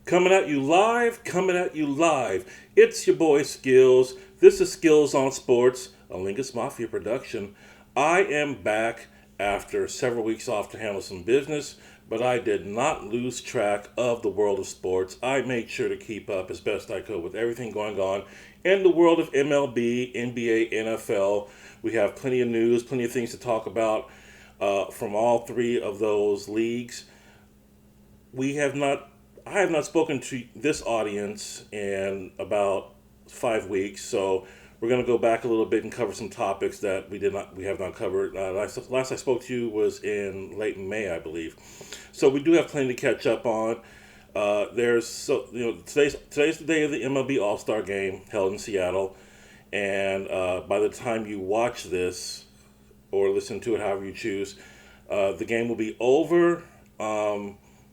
Coming at you live, coming at you live. It's your boy Skillz. This is Skillz On Sportz, a Lingus Mafia production. I am back after several weeks off to handle some business, but I did not lose track of the world of sports. I made sure to keep up as best I could with everything going on in the world of MLB, NBA, NFL. We have plenty of news, plenty of things to talk about from all three of those leagues. We have not I have not spoken to this audience in about 5 weeks, so we're going to go back a little bit and cover some topics that we have not covered. Last I spoke to you was in late May, I believe. So we do have plenty to catch up on. Today's the day of the MLB All Star Game held in Seattle, and by the time you watch this or listen to it, however you choose, the game will be over.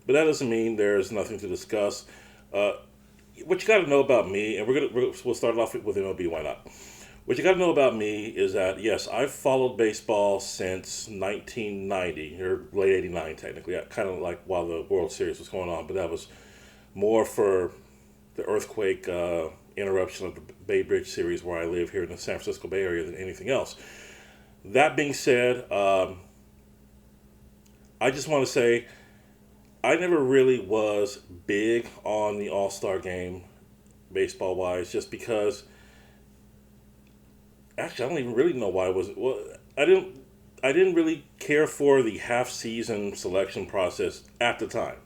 But that doesn't mean there's nothing to discuss. What you got to know about me, and we'll start off with MLB. Why not? What you got to know about me is that yes, I've followed baseball since 1990 or late '89, technically. Kind of like while the World Series was going on, but that was more for the earthquake interruption of the Bay Bridge series where I live here in the San Francisco Bay Area than anything else. That being said, I just want to say, I never really was big on the All-Star game, baseball-wise, just because. Actually, I don't even really know why it was. Well, I didn't really care for the half-season selection process at the time,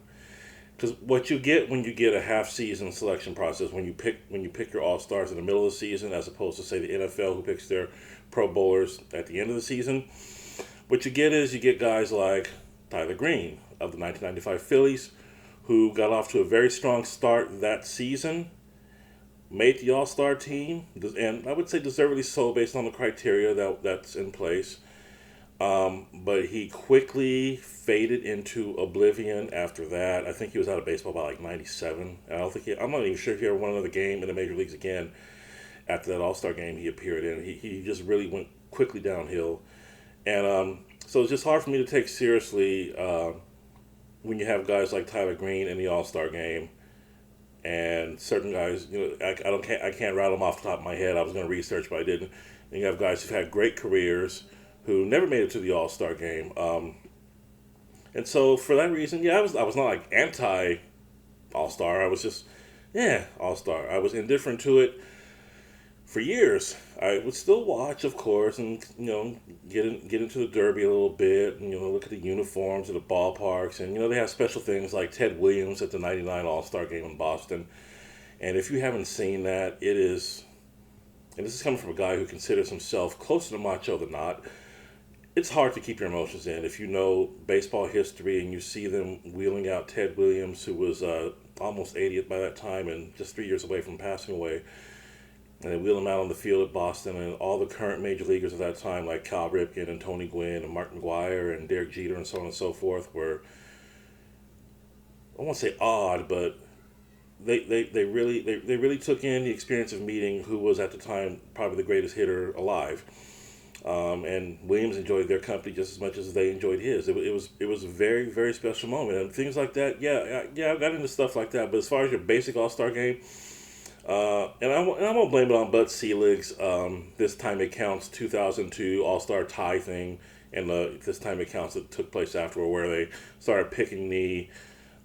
because what you get when you get a half-season selection process, when you pick your All-Stars in the middle of the season, as opposed to say the NFL who picks their Pro Bowlers at the end of the season, what you get is you get guys like Tyler Green of the 1995 Phillies, who got off to a very strong start that season, made the All-Star team, and I would say deservedly so based on the criteria that's in place. But he quickly faded into oblivion after that. I think he was out of baseball by like 97. I'm not even sure if he ever won another game in the major leagues again after that All-Star game he appeared in. He just really went quickly downhill. And so it's just hard for me to take seriously when you have guys like Tyler Green in the All-Star game, and certain guys, I can't rattle them off the top of my head. I was going to research, but I didn't. And you have guys who've had great careers who never made it to the All-Star game, and so for that reason, I was not like anti All-Star. I was just All-Star. I was indifferent to it for years. I would still watch, of course, and get into the Derby a little bit, and look at the uniforms at the ballparks, and they have special things like Ted Williams at the '99 All-Star Game in Boston. And if you haven't seen that, it is, and this is coming from a guy who considers himself closer to macho than not. It's hard to keep your emotions in if you know baseball history and you see them wheeling out Ted Williams, who was almost 80th by that time and just 3 years away from passing away. And they wheel him out on the field at Boston, and all the current major leaguers of that time, like Cal Ripken and Tony Gwynn and Mark McGwire and Derek Jeter and so on and so forth, were, I won't say odd, but they really took in the experience of meeting who was at the time probably the greatest hitter alive. And Williams enjoyed their company just as much as they enjoyed his. It was a very, very special moment, and things like that. I got into stuff like that. But as far as your basic All-Star game. And I won't blame it on Bud Selig's This Time It Counts 2002 All-Star tie thing, and This Time It Counts that took place afterward, where they started picking the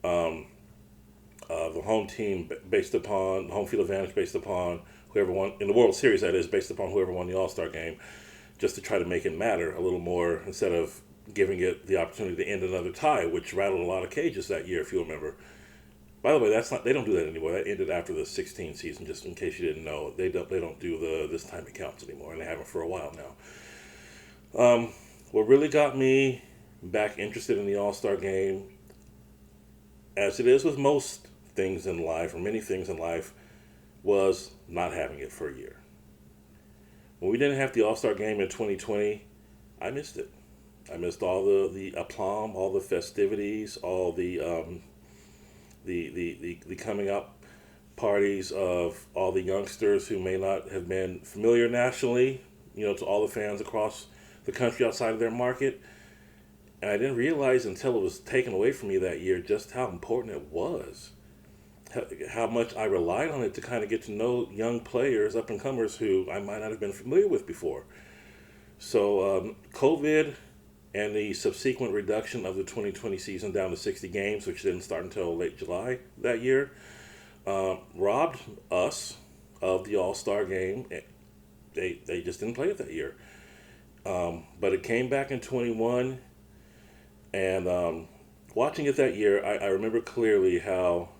home team based upon home field advantage, based upon whoever won in the World Series, that is, based upon whoever won the All-Star game, just to try to make it matter a little more instead of giving it the opportunity to end another tie, which rattled a lot of cages that year, if you remember. By the way, they don't do that anymore. That ended after the 16 season, just in case you didn't know. They don't do the This Time It Counts anymore, and they haven't for a while now. What really got me back interested in the All-Star game, as it is with most things in life, or many things in life, was not having it for a year. When we didn't have the All-Star game in 2020, I missed it. I missed all the aplomb, all the festivities, all the coming up parties of all the youngsters who may not have been familiar nationally, to all the fans across the country outside of their market. And I didn't realize until it was taken away from me that year just how important it was. how much I relied on it to kind of get to know young players, up and comers who I might not have been familiar with before. So COVID and the subsequent reduction of the 2020 season down to 60 games, which didn't start until late July that year, robbed us of the All-Star game. They just didn't play it that year. But it came back in 21, and watching it that year, I remember clearly how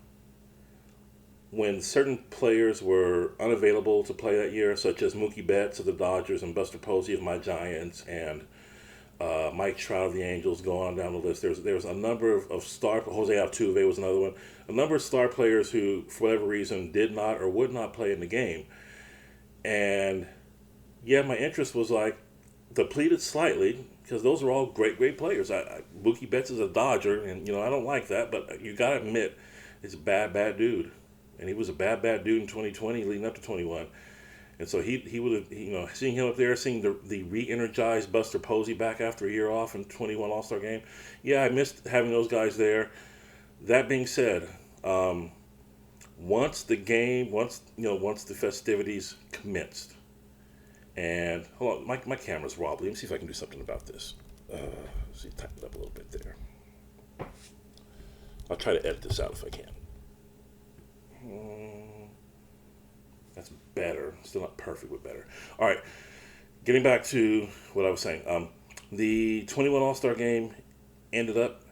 when certain players were unavailable to play that year, such as Mookie Betts of the Dodgers and Buster Posey of my Giants and Mike Trout of the Angels, go on down the list. There was a number of star. Jose Altuve was another one. A number of star players who, for whatever reason, did not or would not play in the game. And yeah, my interest was like depleted slightly because those are all great players. Mookie Betts is a Dodger, and I don't like that, but you gotta admit, it's a bad dude, and he was a bad dude in 2020 leading up to 21. And so he would have, seeing him up there, seeing the re-energized Buster Posey back after a year off in 21 All-Star game. Yeah, I missed having those guys there. That being said, once the festivities commenced, and hold on, my camera's wobbly. Let me see if I can do something about this. See, tighten it up a little bit there. I'll try to edit this out if I can. That's better. Still not perfect, but better. All right. Getting back to what I was saying. The 21 All-Star game ended up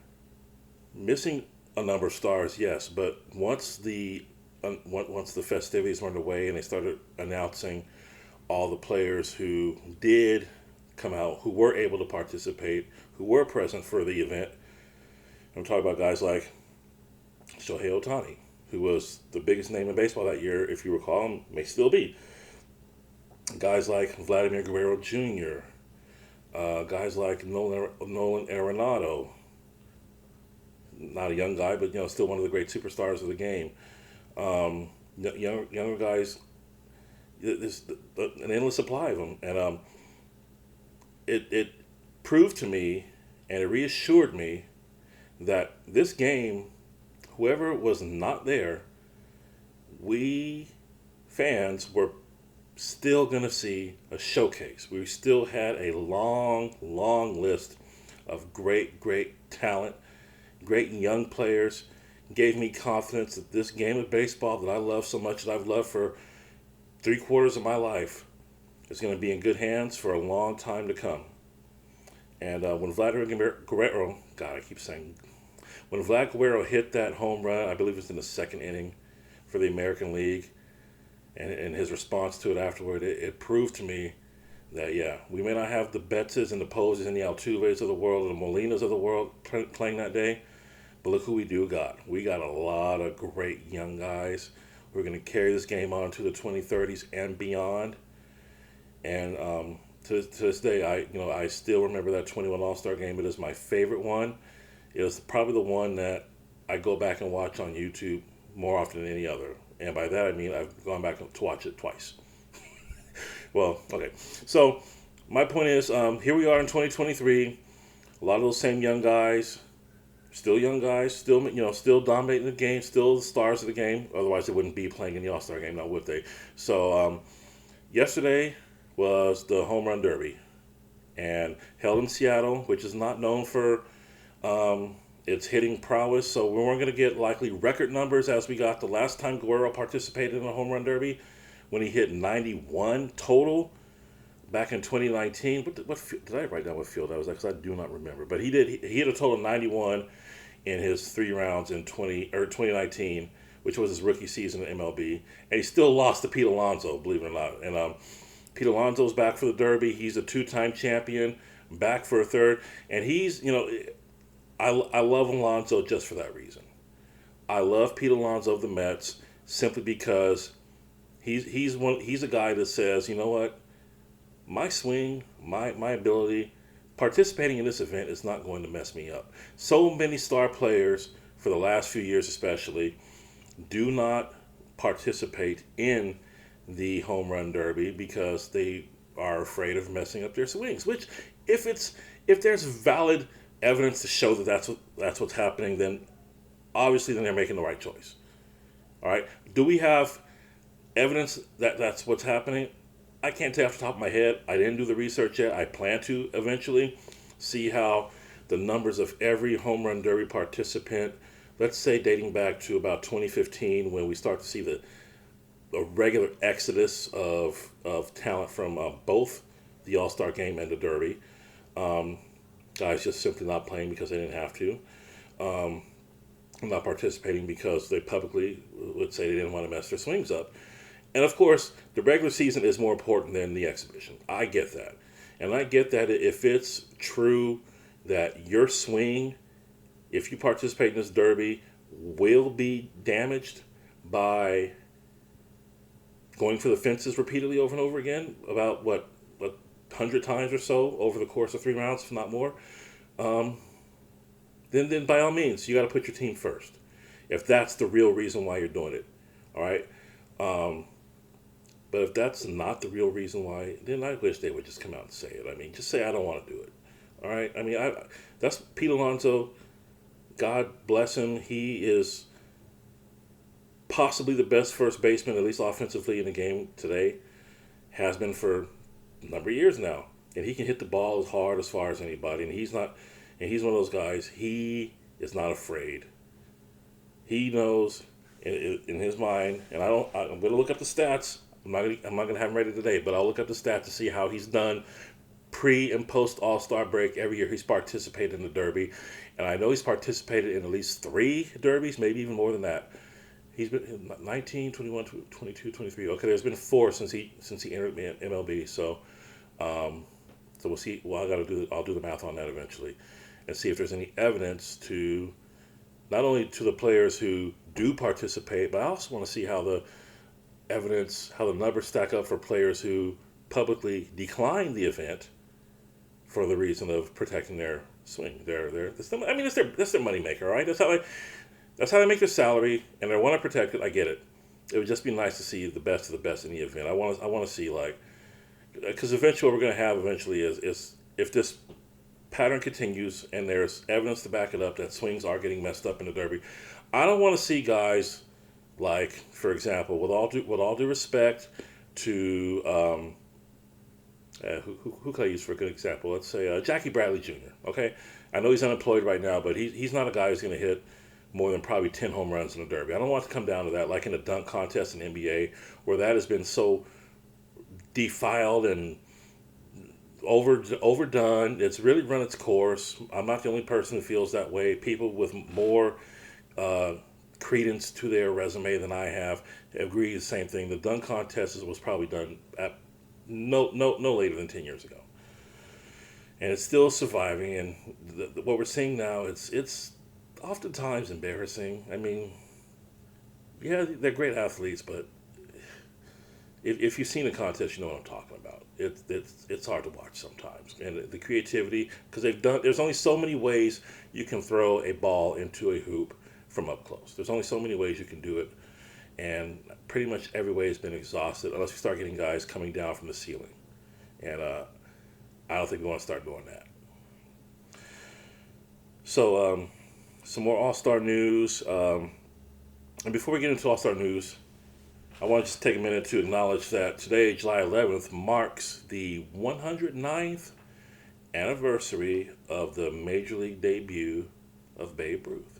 missing a number of stars, yes, but once the festivities were underway and they started announcing all the players who did come out, who were able to participate, who were present for the event, I'm talking about guys like Shohei Ohtani, who was the biggest name in baseball that year, if you recall, and may still be. Guys like Vladimir Guerrero Jr., guys like Nolan Arenado, not a young guy, but still one of the great superstars of the game. Younger guys, there's an endless supply of them, and it proved to me, and it reassured me that this game, whoever was not there, we fans were still going to see a showcase. We still had a long list of great talent, great young players. Gave me confidence that this game of baseball that I love so much, that I've loved for 3/4 of my life, is going to be in good hands for a long time to come. And when Vladimir Guerrero, when Vlad Guerrero hit that home run, I believe it was in the second inning for the American League, and his response to it afterward, it proved to me that, yeah, we may not have the Bettses and the Posies and the Altuves of the world and the Molinas of the world playing that day, but look who we do got. We got a lot of great young guys. We're going to carry this game on to the 2030s and beyond. And to this day, I still remember that 21 All-Star game. It is my favorite one. It was probably the one that I go back and watch on YouTube more often than any other. And by that I mean I've gone back to watch it twice. Well, okay. So my point is, here we are in 2023. A lot of those same young guys, still dominating the game, still the stars of the game. Otherwise, they wouldn't be playing in the All-Star game, now would they? So yesterday was the Home Run Derby, and held in Seattle, which is not known for its hitting prowess. So we weren't going to get likely record numbers as we got the last time Guerrero participated in a Home Run Derby, when he hit 91 total back in 2019. What did I write down what field that was? Because I do not remember. But he hit a total of 91 in his 3 rounds in 2019, which was his rookie season in MLB, and he still lost to Pete Alonso, believe it or not. And Pete Alonso's back for the Derby. He's a 2-time champion, back for a third, and he's I love Alonso just for that reason. I love Pete Alonso of the Mets simply because he's a guy that says, you know what, my swing, my ability, participating in this event is not going to mess me up. So many star players, for the last few years especially, do not participate in the Home Run Derby because they are afraid of messing up their swings. Which, if there's valid evidence to show that that's what's happening, then obviously they're making the right choice. All right. Do we have evidence that that's what's happening? I can't tell off the top of my head. I didn't do the research yet. I plan to eventually see how the numbers of every home run derby participant, let's say dating back to about 2015, when we start to see the a regular exodus of talent from both the All-Star game and the Derby. Um, Guys just simply not playing because they didn't have to. Um, Not participating because they publicly would say they didn't want to mess their swings up. And of course, the regular season is more important than the exhibition. I get that. And I get that if it's true that your swing, if you participate in this derby, will be damaged by going for the fences repeatedly over and over again, about what 100 times or so over the course of 3 rounds, if not more, um, then by all means, you got to put your team first. If that's the real reason why you're doing it, all right. Um, but if that's not the real reason why, then I wish they would just come out and say it. I mean, just say I don't want to do it. All right. I mean, that's Pete Alonso. God bless him. He is possibly the best first baseman, at least offensively, in the game today. Has been for a number of years now, and he can hit the ball as hard as far as anybody. And he's not. And he's one of those guys. He is not afraid. He knows in his mind, and I'm going to look up the stats. I'm not going to have them ready today, but I'll look up the stats to see how he's done pre and post All-Star break. Every year he's participated in the Derby, and I know he's participated in at least 3 Derbies, maybe even more than that. He's been 19, 21, 22, 23. Okay, there's been 4 since he entered MLB. So we'll see. Well, I'll do the math on that eventually, and see if there's any evidence to not only to the players who do participate, but I also want to see how the numbers stack up for players who publicly decline the event for the reason of protecting their swing. That's their moneymaker, right? That's how they make their salary, and they want to protect it. I get it. It would just be nice to see the best of the best in the event. I want to see, because eventually what we're going to have is if this pattern continues and there's evidence to back it up that swings are getting messed up in the Derby, I don't want to see guys like, for example, with all due respect to who can I use for a good example? Let's say Jackie Bradley Jr. Okay, I know he's unemployed right now, but he's not a guy who's going to hit more than probably 10 home runs in the Derby. I don't want it to come down to that, like in the dunk contest in the NBA, where that has been so defiled and overdone. It's really run its course. I'm not the only person who feels that way. People with more credence to their resume than I have agree the same thing. The dunk contest was probably done at no later than 10 years ago, and it's still surviving. And what we're seeing now, it's oftentimes embarrassing. I mean, yeah, they're great athletes, but if you've seen a contest, you know what I'm talking about. It's hard to watch sometimes, and the creativity, because there's only so many ways you can throw a ball into a hoop from up close. There's only so many ways you can do it, and pretty much every way has been exhausted unless you start getting guys coming down from the ceiling, and I don't think we want to start doing that. So some more All-Star news, and before we get into All-Star news, I want to just take a minute to acknowledge that today, July 11th, marks the 109th anniversary of the Major League debut of Babe Ruth,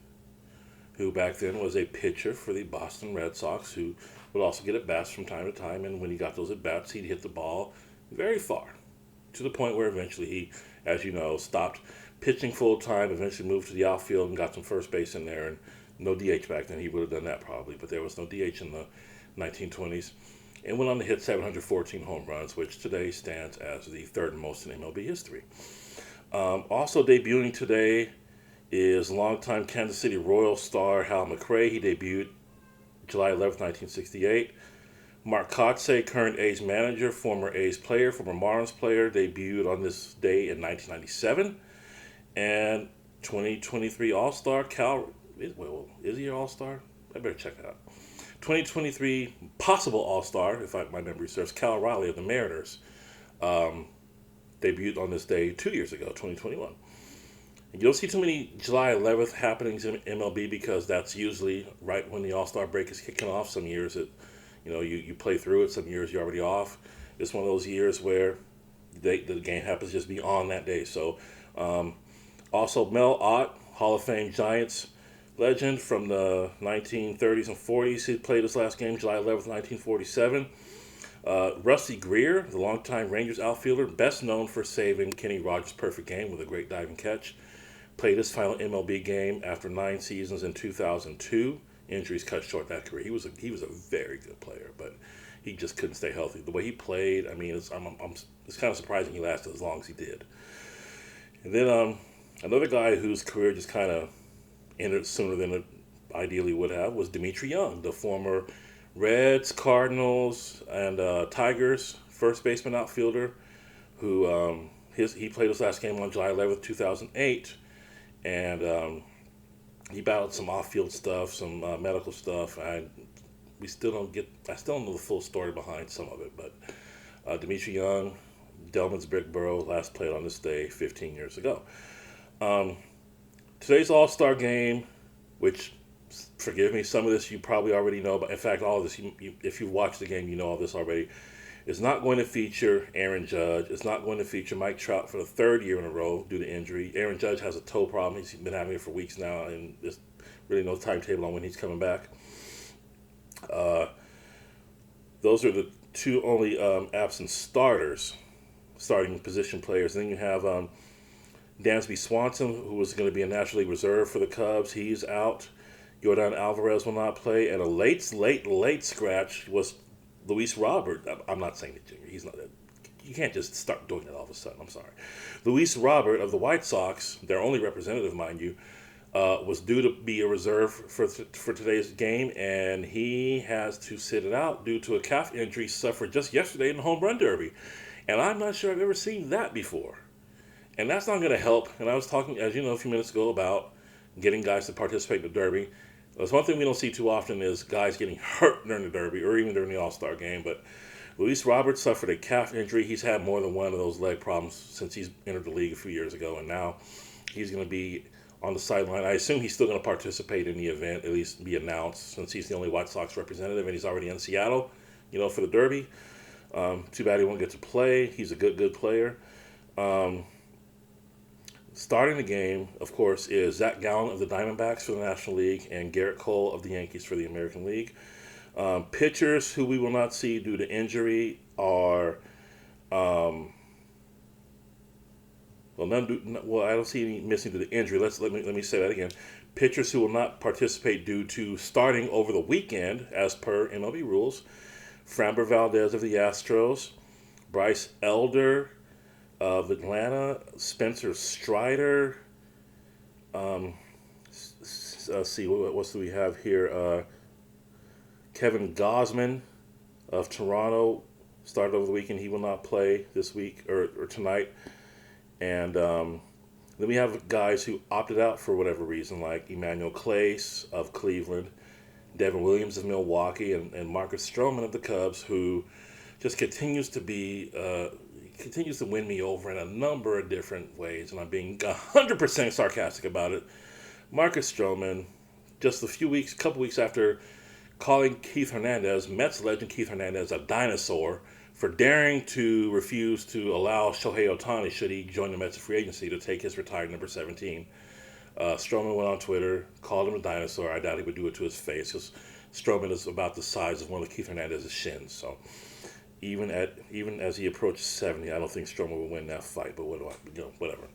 who back then was a pitcher for the Boston Red Sox, who would also get at-bats from time to time, and when he got those at-bats, he'd hit the ball very far, to the point where eventually he, as you know, stopped pitching full-time, eventually moved to the outfield and got some first base in there, and no DH back then. He would have done that probably, but there was no DH in the 1920s, and went on to hit 714 home runs, which today stands as the 3rd most in MLB history. Also debuting today is longtime Kansas City Royals star Hal McRae. He debuted July 11th, 1968. Mark Kotsay, current A's manager, former A's player, former Marlins player, debuted on this day in 1997. And 2023 All-Star is he an All-Star? I better check that out. 2023 possible All-Star, if my memory serves, Cal Raleigh of the Mariners, debuted on this day 2 years ago, 2021. You don't see too many July 11th happenings in MLB because that's usually right when the All-Star break is kicking off. Some years you play through it. Some years you're already off. It's one of those years where the game happens to just be on that day. So, also Mel Ott, Hall of Fame Giants legend from the 1930s and 40s. He played his last game July 11th, 1947. Rusty Greer, the longtime Rangers outfielder, best known for saving Kenny Rogers' perfect game with a great diving catch, played his final MLB game after 9 seasons in 2002. Injuries cut short that career. He was a very good player, but he just couldn't stay healthy. The way he played, I mean, it's kind of surprising he lasted as long as he did. And then another guy whose career just kind of ended sooner than it ideally would have was Dmitri Young, the former Reds, Cardinals, and Tigers first baseman outfielder who he played his last game on July 11th, 2008, and he battled some off-field stuff, some medical stuff. I still don't know the full story behind some of it, but Dmitri Young, Delman's Brickborough, last played on this day 15 years ago. Today's All-Star game, which, forgive me, some of this you probably already know, but in fact, all of this, if you've watched the game, you know all this already, is not going to feature Aaron Judge. It's not going to feature Mike Trout for the third year in a row due to injury. Aaron Judge has a toe problem. He's been having it for weeks now, and there's really no timetable on when he's coming back. Those are the two only absent starting position players. And then you have Dansby Swanson, who was going to be a National League reserve for the Cubs. He's out. Yordan Alvarez will not play. And a late scratch was Luis Robert. I'm not saying that Junior. He's not. You can't just start doing that all of a sudden. I'm sorry. Luis Robert of the White Sox, their only representative, mind you, was due to be a reserve for today's game, and he has to sit it out due to a calf injury suffered just yesterday in the home run derby. And I'm not sure I've ever seen that before. And that's not going to help. And I was talking, as you know, a few minutes ago about getting guys to participate in the derby. There's one thing we don't see too often is guys getting hurt during the derby or even during the All-Star game. But Luis Roberts suffered a calf injury. He's had more than one of those leg problems since he's entered the league a few years ago. And now he's going to be on the sideline. I assume he's still going to participate in the event, at least be announced, since he's the only White Sox representative and he's already in Seattle, for the derby. Too bad he won't get to play. He's a good player. Starting the game, of course, is Zach Gallen of the Diamondbacks for the National League and Garrett Cole of the Yankees for the American League. Pitchers who we will not see due to injury are, I don't see any missing due to injury. Let me say that again. Pitchers who will not participate due to starting over the weekend, as per MLB rules: Framber Valdez of the Astros, Bryce Elder of Atlanta, Spencer Strider. Let's see, what else do we have here? Kevin Gausman of Toronto started over the weekend. He will not play this week or tonight. And then we have guys who opted out for whatever reason, like Emmanuel Clace of Cleveland, Devin Williams of Milwaukee, and Marcus Stroman of the Cubs, who just continues to win me over in a number of different ways, and I'm being 100% sarcastic about it. Marcus Stroman, just a couple weeks after calling Keith Hernandez, Mets legend Keith Hernandez, a dinosaur for daring to refuse to allow Shohei Ohtani, should he join the Mets free agency, to take his retired number 17. Stroman went on Twitter, called him a dinosaur. I doubt he would do it to his face, because Stroman is about the size of one of Keith Hernandez's shins. So even as he approaches 70, I don't think Stroman will win that fight. But whatever.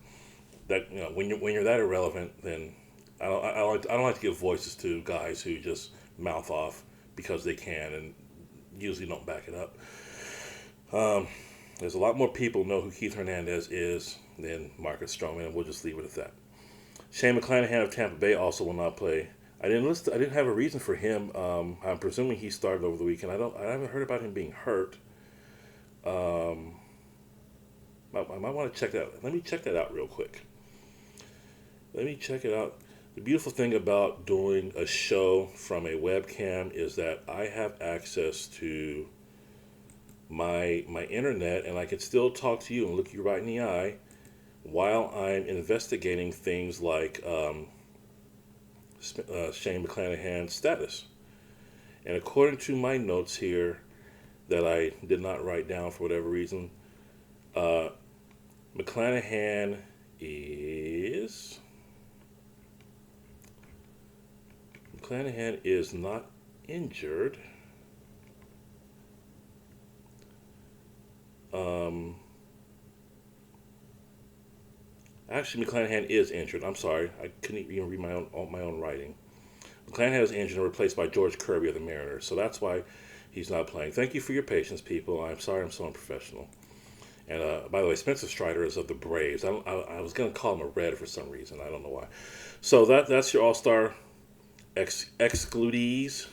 That when you're that irrelevant, then I don't like to give voices to guys who just mouth off because they can and usually don't back it up. There's a lot more people know who Keith Hernandez is than Marcus Stroman, and we'll just leave it at that. Shane McClanahan of Tampa Bay also will not play. I didn't have a reason for him. I'm presuming he started over the weekend. I haven't heard about him being hurt. I might want to check that out. Let me check that out real quick. Let me check it out. The beautiful thing about doing a show from a webcam is that I have access to my internet, and I can still talk to you and look you right in the eye while I'm investigating things like Shane McClanahan's status. And according to my notes here that I did not write down for whatever reason, uh, McClanahan is not injured. Actually, McClanahan is injured. I'm sorry, I couldn't even read my own writing. McClanahan is injured and replaced by George Kirby of the Mariners, so that's why he's not playing. Thank you for your patience, people. I'm sorry I'm so unprofessional. And by the way, Spencer Strider is of the Braves. I was going to call him a Red for some reason. I don't know why. So that's your All-Star excludees,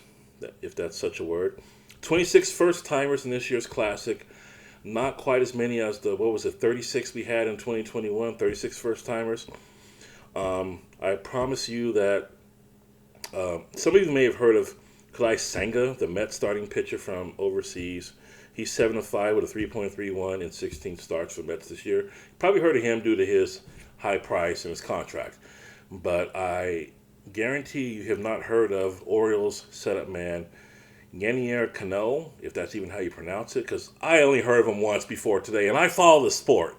if that's such a word. 26 first-timers in this year's Classic. Not quite as many as the, 36 we had in 2021, 36 first-timers. I promise you that some of you may have heard of Kalai Senga, the Mets starting pitcher from overseas. He's 7-5 with a 3.31 in 16 starts for Mets this year. Probably heard of him due to his high price and his contract. But I guarantee you have not heard of Orioles setup man Yanier Cano, if that's even how you pronounce it, because I only heard of him once before today, and I follow the sport.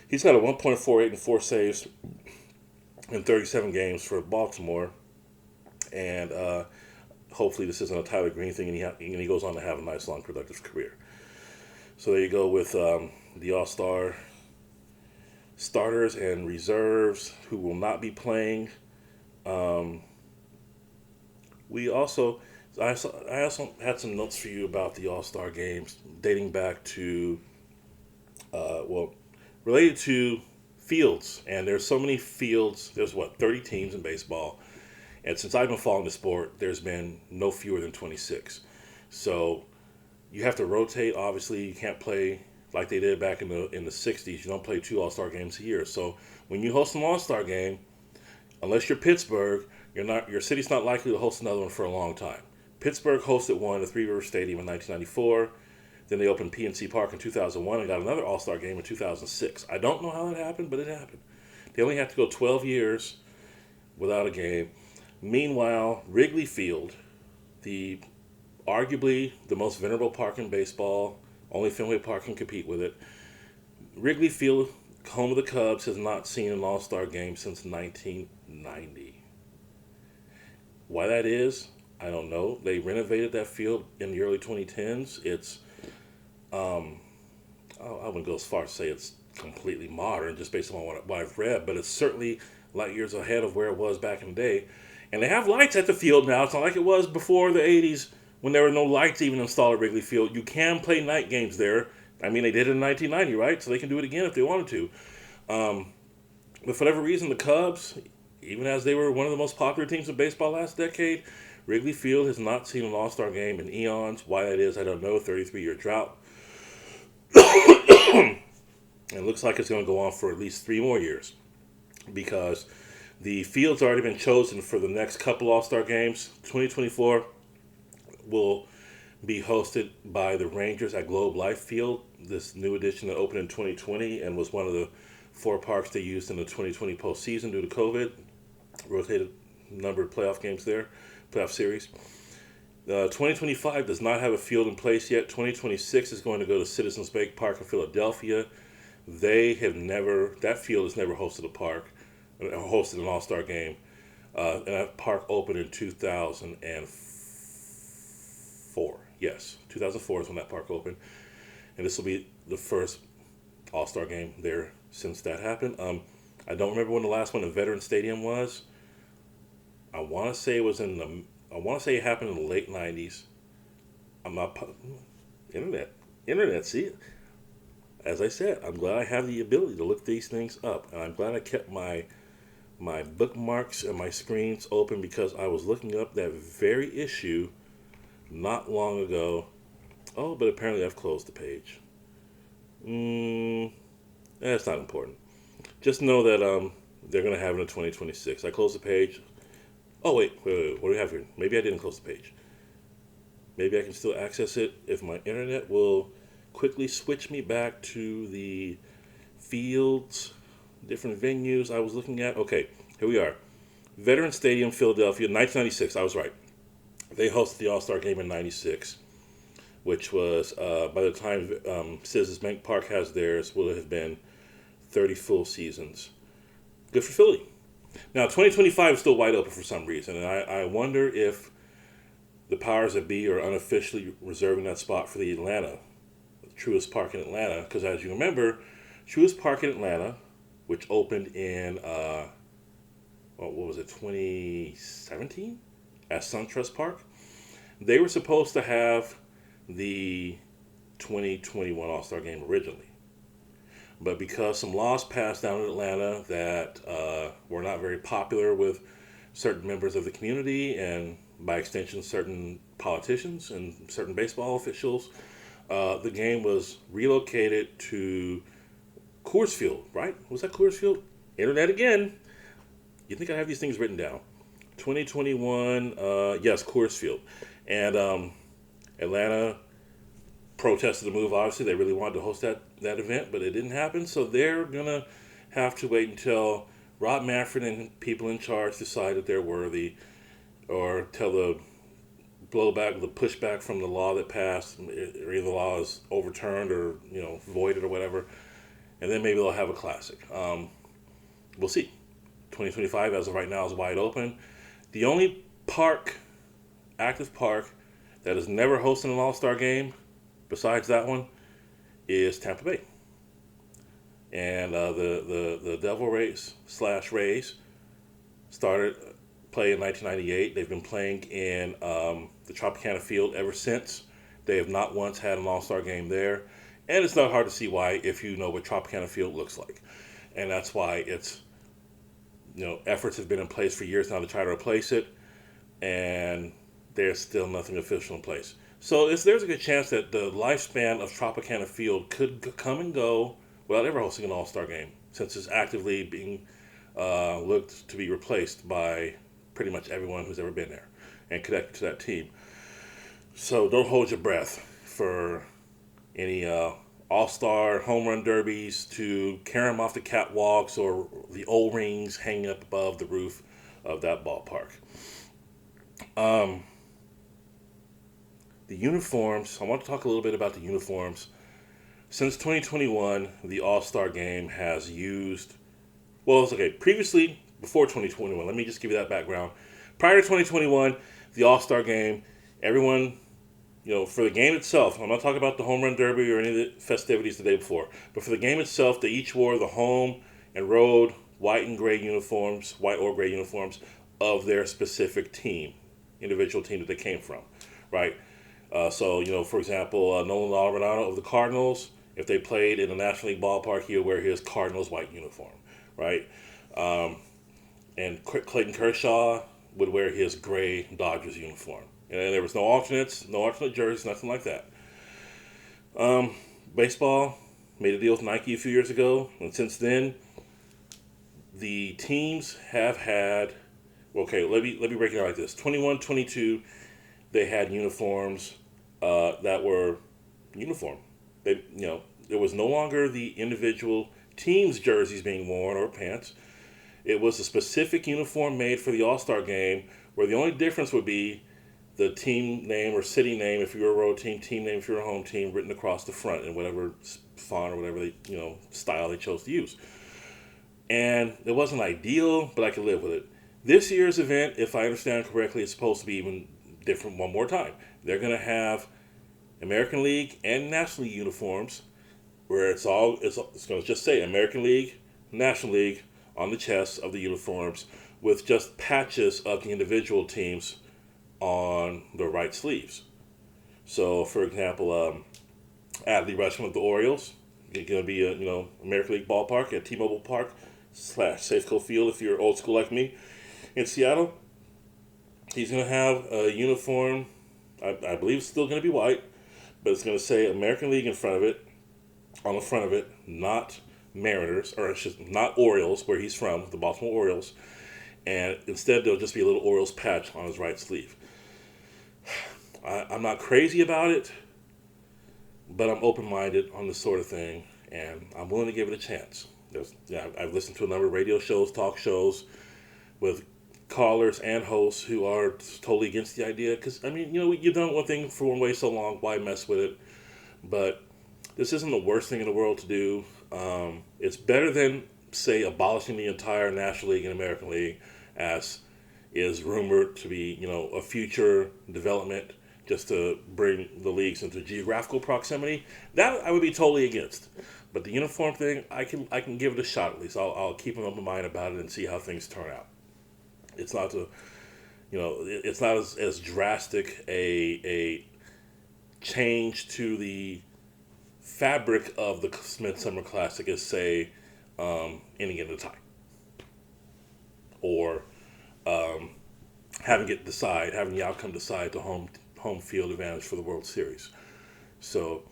He's got a 1.48 and 4 saves in 37 games for Baltimore, and hopefully this isn't a Tyler Green thing, and he goes on to have a nice, long, productive career. So there you go with the All-Star starters and reserves who will not be playing. I also had some notes for you about the All-Star games dating back to, related to fields. And there's so many fields. There's 30 teams in baseball. And since I've been following the sport, there's been no fewer than 26. So you have to rotate. Obviously, you can't play like they did back in the 60s. You don't play 2 All-Star games a year. So when you host an All-Star game, unless you're Pittsburgh, your city's not likely to host another one for a long time. Pittsburgh hosted one at Three River Stadium in 1994. Then they opened PNC Park in 2001 and got another All-Star game in 2006. I don't know how that happened, but it happened. They only had to go 12 years without a game. Meanwhile, Wrigley Field, arguably the most venerable park in baseball, only Fenway Park can compete with it. Wrigley Field, home of the Cubs, has not seen an All-Star game since 1990. Why that is, I don't know. They renovated that field in the early 2010s. It's, I wouldn't go as far as say it's completely modern just based on what I've read, but it's certainly light years ahead of where it was back in the day. And they have lights at the field now. It's not like it was before the 80s when there were no lights even installed at Wrigley Field. You can play night games there. I mean, they did it in 1990, right? So they can do it again if they wanted to. But for whatever reason, the Cubs, even as they were one of the most popular teams in baseball last decade, Wrigley Field has not seen an All-Star game in eons. Why that is, I don't know. 33-year drought. It looks like it's going to go on for at least 3 more years because the field's already been chosen for the next couple All-Star games. 2024 will be hosted by the Rangers at Globe Life Field, this new addition that opened in 2020 and was one of the 4 parks they used in the 2020 postseason due to COVID. Rotated number of playoff games there, playoff series. 2025 does not have a field in place yet. 2026 is going to go to Citizens Bank Park in Philadelphia. That field has never hosted hosted an All-Star game. And that park opened in 2004. Yes, 2004 is when that park opened. And this will be the first All-Star game there since that happened. I don't remember when the last one in Veterans Stadium was. I want to say it happened in the late 90s. I'm not internet. See, as I said, I'm glad I have the ability to look these things up, and I'm glad I kept my bookmarks and my screens open because I was looking up that very issue not long ago. Oh, but apparently I've closed the page. That's not important. Just know that they're going to have it in 2026. I closed the page. Oh, wait. What do we have here? Maybe I didn't close the page. Maybe I can still access it if my internet will quickly switch me back to the fields different venues I was looking at. Okay, here we are. Veterans Stadium, Philadelphia, 1996. I was right. They hosted the All-Star Game in 96, which was, by the time Citizens Bank Park has theirs, will have been 30 full seasons. Good for Philly. Now, 2025 is still wide open for some reason, and I wonder if the powers that be are unofficially reserving that spot for the Atlanta, Truist Park in Atlanta, because as you remember, Truist Park in Atlanta, which opened in, what was it, 2017 at SunTrust Park, they were supposed to have the 2021 All-Star Game originally. But because some laws passed down in Atlanta that were not very popular with certain members of the community and by extension certain politicians and certain baseball officials, the game was relocated to Coors Field, right? Was that Coors Field? Internet again. You think I have these things written down. 2021, yes, Coors Field. And Atlanta protested the move, obviously. They really wanted to host that event, but it didn't happen. So they're going to have to wait until Rob Manfred and people in charge decide that they're worthy, or till the blowback, the pushback from the law that passed, or either the law is overturned or, voided or whatever. And then maybe they'll have a classic. We'll see. 2025, as of right now, is wide open. The only active park, that has never hosted an All-Star game, besides that one, is Tampa Bay. And the Devil Rays / Rays started play in 1998. They've been playing in the Tropicana Field ever since. They have not once had an All-Star game there. And it's not hard to see why if you know what Tropicana Field looks like. And that's why it's, efforts have been in place for years now to try to replace it. And there's still nothing official in place. So there's a good chance that the lifespan of Tropicana Field could come and go without ever hosting an All-Star game, since it's actively being looked to be replaced by pretty much everyone who's ever been there and connected to that team. So don't hold your breath for any all-star home run derbies to carry them off the catwalks or the O-rings hanging up above the roof of that ballpark. The uniforms, I want to talk a little bit about the uniforms. Since 2021, the All-Star Game has used, previously, before 2021, let me just give you that background. Prior to 2021, the All-Star Game, everyone, for the game itself, I'm not talking about the home run derby or any of the festivities the day before, but for the game itself, they each wore the home and road white or gray uniforms of their specific team, individual team that they came from, right? For example, Nolan Arenado of the Cardinals, if they played in a National League ballpark, he would wear his Cardinals white uniform, right? And Clayton Kershaw would wear his gray Dodgers uniform. And there was no alternates, no alternate jerseys, nothing like that. Baseball made a deal with Nike a few years ago, and since then, the teams have had, let me break it down like this. 21-22, they had uniforms that were uniform. There was no longer the individual team's jerseys being worn or pants. It was a specific uniform made for the All-Star Game, where the only difference would be the team name or city name if you were a road team name if you're a home team, written across the front in whatever font or whatever style they chose to use. And it wasn't ideal, but I could live with it. This year's event, if I understand correctly, is supposed to be even different one more time. They're going to have American League and National League uniforms, where it's going to just say American League, National League on the chests of the uniforms, with just patches of the individual teams on the right sleeves. So, for example, Adley Rutschman of the Orioles, going to be a American League ballpark at T-Mobile Park / Safeco Field if you're old school like me in Seattle. He's going to have a uniform, I believe it's still going to be white, but it's going to say American League in front of it, on the front of it, not Mariners, or it's just not Orioles, where he's from, the Baltimore Orioles, and instead there'll just be a little Orioles patch on his right sleeve. I'm not crazy about it, but I'm open-minded on this sort of thing, and I'm willing to give it a chance. I've listened to a number of radio shows, talk shows with callers and hosts who are totally against the idea. Because, I mean, you've done one thing for one way so long, why mess with it? But this isn't the worst thing in the world to do. It's better than, say, abolishing the entire National League and American League, as is rumored to be, a future development just to bring the leagues into geographical proximity. That I would be totally against. But the uniform thing, I can give it a shot at least. I'll keep an open mind about it and see how things turn out. It's not it's not as drastic a change to the fabric of the Midsummer Classic as, say, inning in a tie, or having the outcome decide the home field advantage for the World Series. So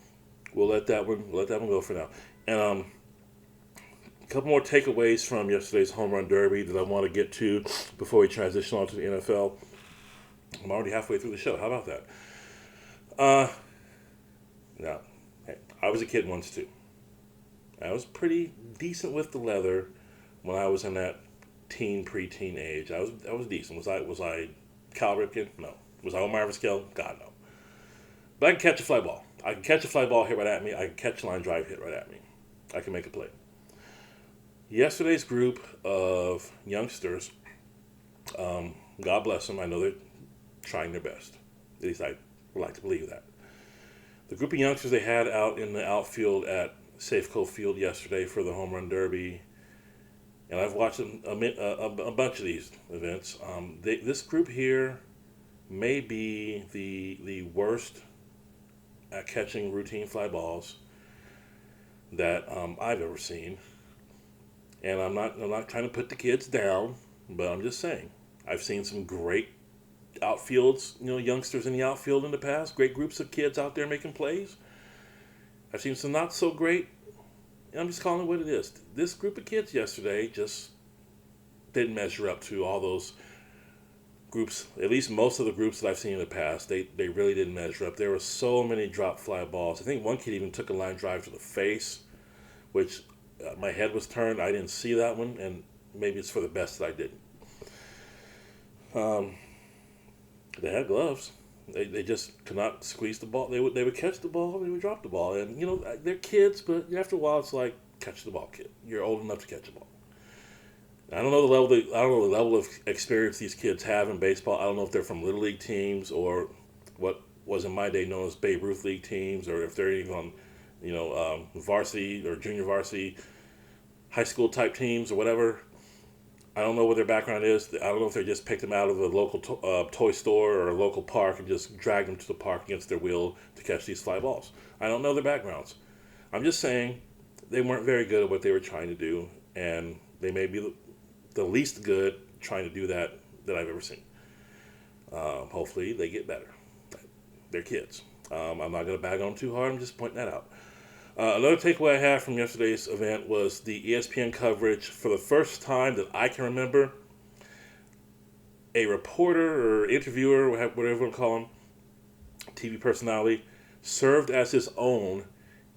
we'll let that one go for now. And a couple more takeaways from yesterday's home run derby that I want to get to before we transition on to the NFL. I'm already halfway through the show. How about that? Now, hey, I was a kid once too. I was pretty decent with the leather when I was in that preteen age. I was decent. Was I Cal Ripken? No. Was I Omar Vizquel? God, no. But I can catch a fly ball. I can catch a fly ball hit right at me. I can catch a line drive hit right at me. I can make a play. Yesterday's group of youngsters, God bless them, I know they're trying their best. At least I would like to believe that. The group of youngsters they had out in the outfield at Safeco Field yesterday for the home run derby, and I've watched a bunch of these events. This group here may be the worst at catching routine fly balls that I've ever seen. And I'm not trying to put the kids down, but I'm just saying I've seen some great outfields, youngsters in the outfield in the past, great groups of kids out there making plays. I've seen some not so great. I'm just calling it what it is. This group of kids yesterday just didn't measure up to all those groups, at least most of the groups that I've seen in the past. They really didn't measure up. There were so many drop fly balls. I think one kid even took a line drive to the face, which my head was turned. I didn't see that one, and maybe it's for the best that I didn't. They had gloves. They just could not squeeze the ball. They would catch the ball, they would drop the ball. And, they're kids, but after a while it's like, catch the ball, kid. You're old enough to catch the ball. I don't know the level of experience these kids have in baseball. I don't know if they're from Little League teams or what was in my day known as Babe Ruth League teams, or if they're even on, varsity or junior varsity, high school type teams or whatever. I don't know what their background is. I don't know if they just picked them out of a local toy store or a local park and just dragged them to the park against their will to catch these fly balls. I don't know their backgrounds. I'm just saying they weren't very good at what they were trying to do, and they may be the least good trying to do that I've ever seen. Hopefully they get better. They're kids. I'm not going to bag on them too hard. I'm just pointing that out. Another takeaway I had from yesterday's event was the ESPN coverage. For the first time that I can remember, a reporter or interviewer, whatever you want to call him, TV personality, served as his own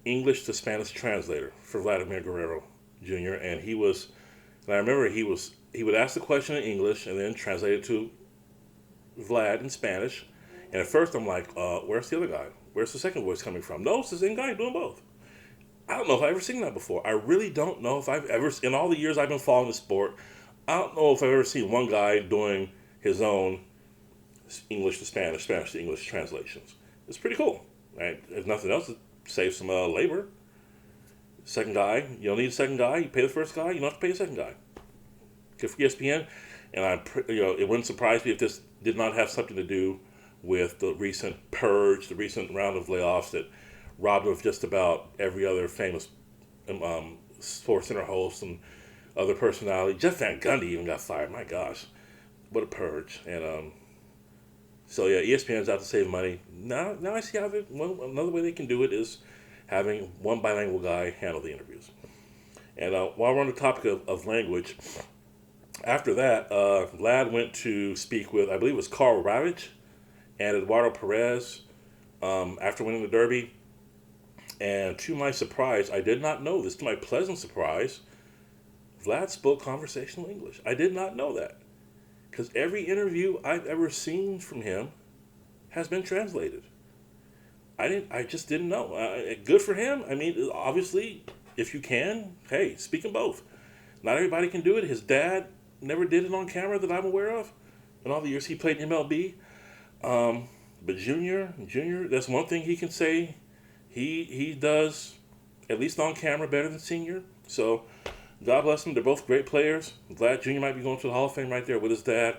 English to Spanish translator for Vladimir Guerrero Jr. And I remember he would ask the question in English and then translate it to Vlad in Spanish. And at first I'm like, where's the other guy? Where's the second voice coming from? No, it's the same guy doing both. I don't know if I've ever seen that before. I really don't know if I've ever, in all the years I've been following the sport, I don't know if I've ever seen one guy doing his own English to Spanish, Spanish to English translations. It's pretty cool, right? If nothing else, it saves some labor. Second guy, you don't need a second guy. You pay the first guy, you don't have to pay a second guy. Good for ESPN, and it wouldn't surprise me if this did not have something to do with the recent purge, the recent round of layoffs that robbed of just about every other famous SportsCenter host and other personality. Jeff Van Gundy even got fired. My gosh, what a purge! And so yeah, ESPN's out to save money. Now I see how another way they can do it is having one bilingual guy handle the interviews. And while we're on the topic of language, after that, Vlad went to speak with, I believe it was Carl Ravitch and Eduardo Perez after winning the Derby. And to my surprise, I did not know this, to my pleasant surprise, Vlad spoke conversational English. I did not know that. Because every interview I've ever seen from him has been translated. I just didn't know. Good for him. I mean, obviously, if you can, hey, speak them both. Not everybody can do it. His dad never did it on camera that I'm aware of in all the years he played MLB. But Junior, that's one thing he can say. He does, at least on camera, better than Senior. So, God bless them. They're both great players. I'm glad Junior might be going to the Hall of Fame right there with his dad.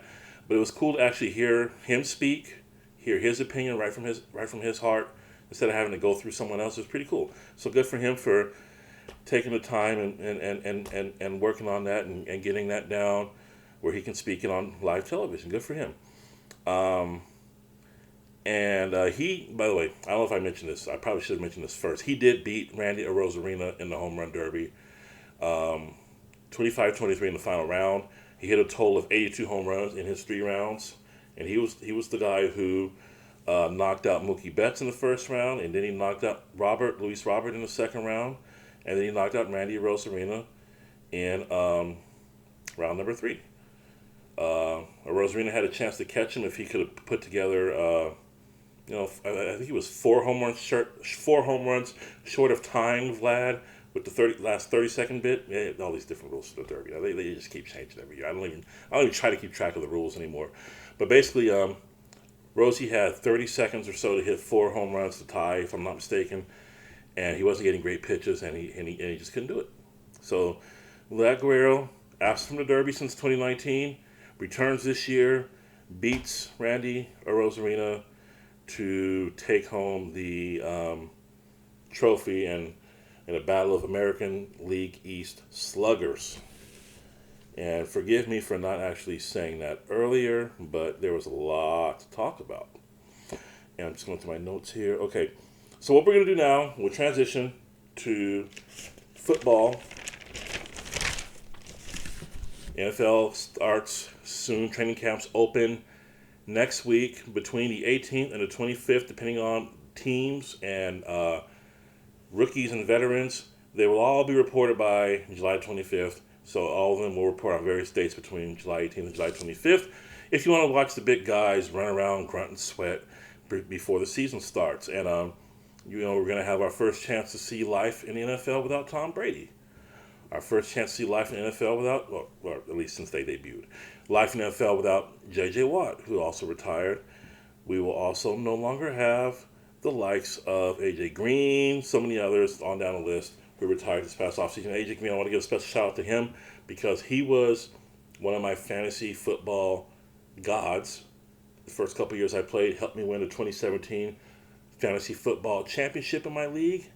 But it was cool to actually hear him speak, hear his opinion right from his heart, instead of having to go through someone else. It's pretty cool. So good for him for taking the time and working on that and getting that down where he can speak it on live television. Good for him. He, by the way, I don't know if I mentioned this. I probably should have mentioned this first. He did beat Randy Arozarena in the home run derby, 25-23 in the final round. He hit a total of 82 home runs in his 3 rounds, and he was the guy who knocked out Mookie Betts in the first round, and then he knocked out Luis Robert in the second round, and then he knocked out Randy Arozarena in round number 3. Arozarena had a chance to catch him if he could have put together, I think he was 4 home runs short of tying Vlad with the last 30-second bit. Yeah, all these different rules for the Derby. They just keep changing every year. I don't even try to keep track of the rules anymore. But basically, Rosie had 30 seconds or so to hit 4 home runs to tie, if I'm not mistaken, and he wasn't getting great pitches, and he just couldn't do it. So, Vlad Guerrero, absent from the Derby since 2019, returns this year, beats Randy Arozarena to take home the trophy in a battle of American League East sluggers. And forgive me for not actually saying that earlier, but there was a lot to talk about. And I'm just going to my notes here. Okay, so what we're going to do now, we'll transition to football. NFL starts soon. Training camps open next week between the 18th and the 25th, depending on teams and rookies and veterans. They will all be reported by July 25th. So all of them will report on various dates between July 18th and July 25th. If you want to watch the big guys run around, grunt and sweat before the season starts. And, we're going to have our first chance to see life in the NFL without Tom Brady. Our first chance to see life in the NFL without, well, at least since they debuted, life in the NFL without J.J. Watt, who also retired. We will also no longer have the likes of A.J. Green, so many others on down the list who retired this past offseason. A.J. Green, I want to give a special shout out to him because he was one of my fantasy football gods. The first couple years I played helped me win the 2017 fantasy football championship in my league.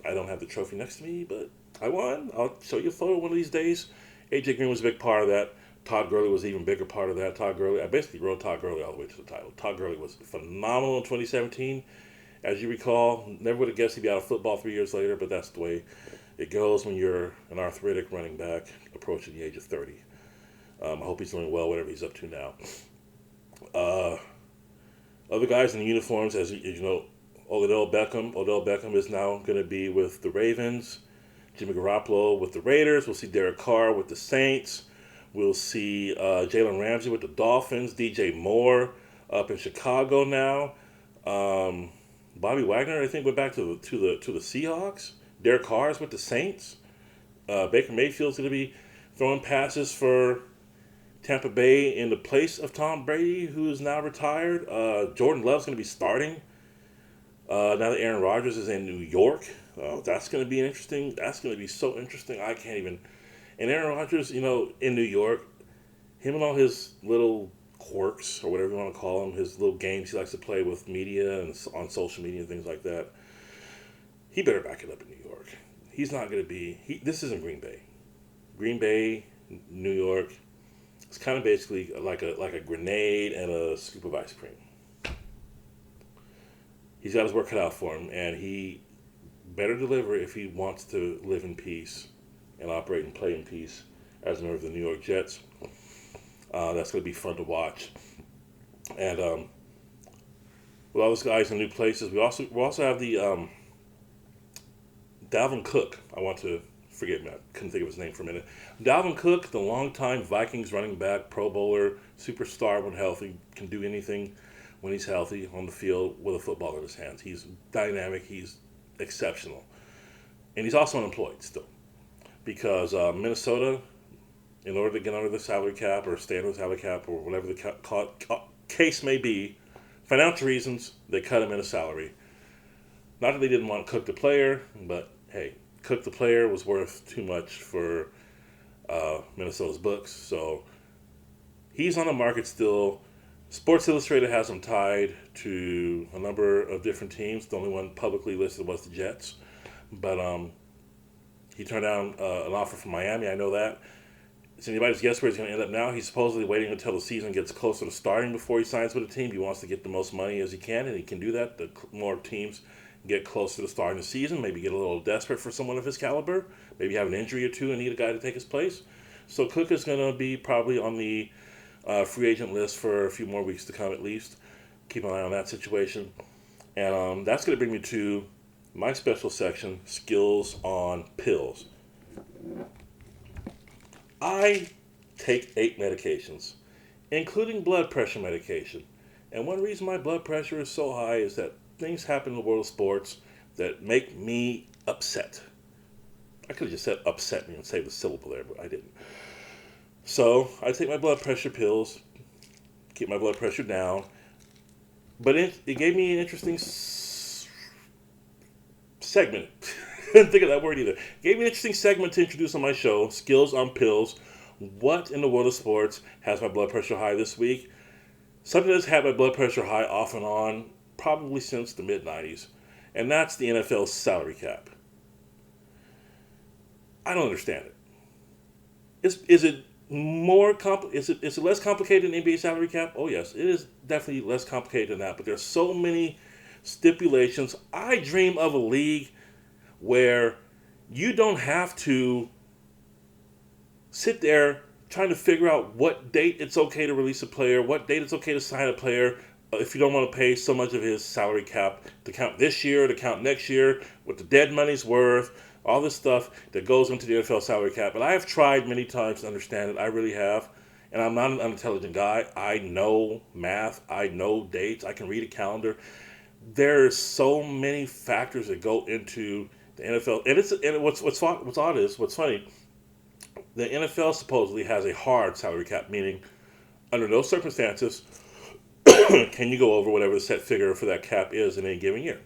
I don't have the trophy next to me, but I won. I'll show you a photo one of these days. A.J. Green was a big part of that. Todd Gurley was an even bigger part of that. I basically rode Todd Gurley all the way to the title. Todd Gurley was phenomenal in 2017. As you recall, never would have guessed he'd be out of football 3 years later, but that's the way it goes when you're an arthritic running back approaching the age of 30. I hope he's doing well, whatever he's up to now. Other guys in the uniforms, as you know, Odell Beckham is now going to be with the Ravens. Jimmy Garoppolo with the Raiders. We'll see Derek Carr with the Saints. We'll see Jalen Ramsey with the Dolphins. DJ Moore up in Chicago now. Bobby Wagner, I think, went back to the Seahawks. Derek Carr's with the Saints. Baker Mayfield's going to be throwing passes for Tampa Bay in the place of Tom Brady, who is now retired. Jordan Love's going to be starting. Now that Aaron Rodgers is in New York. That's going to be interesting. That's going to be so interesting. I can't even. And Aaron Rodgers, in New York, him and all his little quirks, or whatever you want to call them, his little games he likes to play with media and on social media and things like that, he better back it up in New York. He's not going to be. This isn't Green Bay. Green Bay, New York, it's kind of basically like a grenade and a scoop of ice cream. He's got his work cut out for him, and he better deliver if he wants to live in peace and operate and play in peace as a member of the New York Jets. That's going to be fun to watch. And with all those guys in new places, we also have the Dalvin Cook. I want to forget me, I couldn't think of his name for a minute. Dalvin Cook, the longtime Vikings running back, Pro Bowler, superstar when healthy, can do anything when he's healthy on the field with a football in his hands. He's dynamic. He's exceptional. And he's also unemployed still because Minnesota, in order to get under the salary cap or stay under the salary cap or whatever the case may be, financial reasons, they cut him in a salary. Not that they didn't want Cook the player, but hey, Cook the player was worth too much for Minnesota's books. So he's on the market still. Sports Illustrated has him tied to a number of different teams. The only one publicly listed was the Jets. But he turned down an offer from Miami. I know that. It's anybody's guess where he's going to end up now. He's supposedly waiting until the season gets closer to starting before he signs with a team. He wants to get the most money as he can, and he can do that. The more teams get closer to starting the season, maybe get a little desperate for someone of his caliber, maybe have an injury or two and need a guy to take his place. So Cook is going to be probably on the free agent list for a few more weeks to come at least. Keep an eye on that situation. And that's going to bring me to my special section, Skillz on Pills. I take 8 medications, including blood pressure medication. And one reason my blood pressure is so high is that things happen in the world of sports that make me upset. I could have just said upset and saved the syllable there, but I didn't. So I take my blood pressure pills, keep my blood pressure down. But it gave me an interesting segment. Couldn't think of that word either. Gave me an interesting segment to introduce on my show, Skillz on Pills. What in the world of sports has my blood pressure high this week? Something that's had my blood pressure high off and on probably since the mid-90s, and that's the NFL's salary cap. I don't understand it. Is it less complicated than NBA salary cap? Oh yes, it is definitely less complicated than that, but there's so many stipulations. I dream of a league where you don't have to sit there trying to figure out what date it's okay to release a player, what date it's okay to sign a player, if you don't want to pay so much of his salary cap to count this year, to count next year, what the dead money's worth, all this stuff that goes into the NFL salary cap. And I have tried many times to understand it. I really have. And I'm not an unintelligent guy. I know math. I know dates. I can read a calendar. There's so many factors that go into the NFL. And what's funny, the NFL supposedly has a hard salary cap, meaning under no circumstances can you go over whatever the set figure for that cap is in any given year.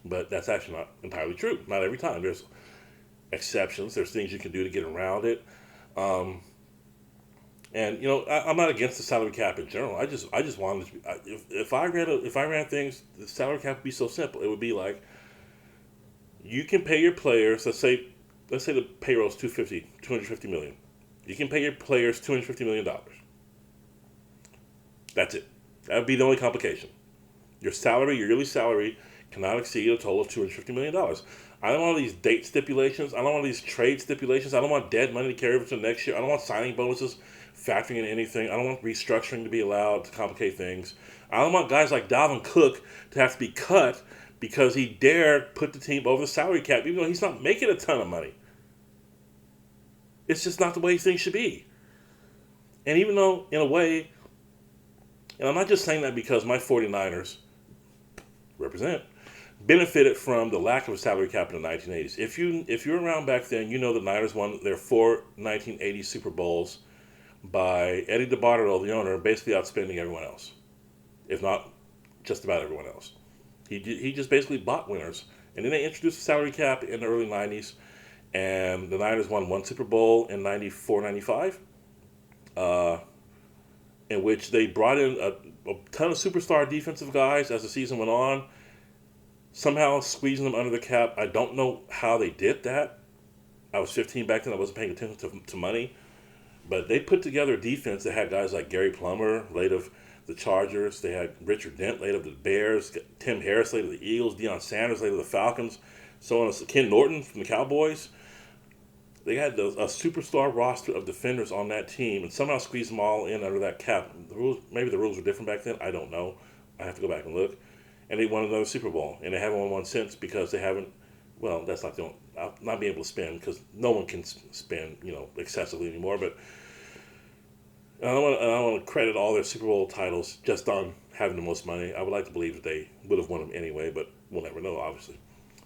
But that's actually not entirely true. Not every time. There's exceptions. There's things you can do to get around it. And you know, I'm not against the salary cap in general. I just wanted to. If I ran things, the salary cap would be so simple. It would be like you can pay your players. Let's say the payroll is $250 million. You can pay your players $250 million. That's it. That would be the only complication. Your yearly salary, cannot exceed a total of $250 million. I don't want these date stipulations. I don't want these trade stipulations. I don't want dead money to carry over to next year. I don't want signing bonuses factoring in anything. I don't want restructuring to be allowed to complicate things. I don't want guys like Dalvin Cook to have to be cut because he dared put the team over the salary cap, even though he's not making a ton of money. It's just not the way things should be. And even though, in a way, and I'm not just saying that because my 49ers represent, benefited from the lack of a salary cap in the 1980s. If you're around back then, you know the Niners won their 4 1980 Super Bowls by Eddie DeBartolo, the owner, basically outspending everyone else, if not just about everyone else. He just basically bought winners. And then they introduced the salary cap in the early 90s, and the Niners won 1 Super Bowl in 94-95, in which they brought in a ton of superstar defensive guys as the season went on, somehow squeezing them under the cap. I don't know how they did that. I was 15 back then. I wasn't paying attention to money. But they put together a defense that had guys like Gary Plummer, late of the Chargers. They had Richard Dent, late of the Bears. Tim Harris, late of the Eagles. Deion Sanders, late of the Falcons. So on. Ken Norton from the Cowboys. They had a superstar roster of defenders on that team and somehow squeezed them all in under that cap. Maybe the rules were different back then. I don't know. I have to go back and look. And they won another Super Bowl. And they haven't won one since because they haven't, well, that's not the only, not being able to spend, because no one can spend excessively anymore. But I don't want to credit all their Super Bowl titles just on having the most money. I would like to believe that they would have won them anyway, but we'll never know, obviously.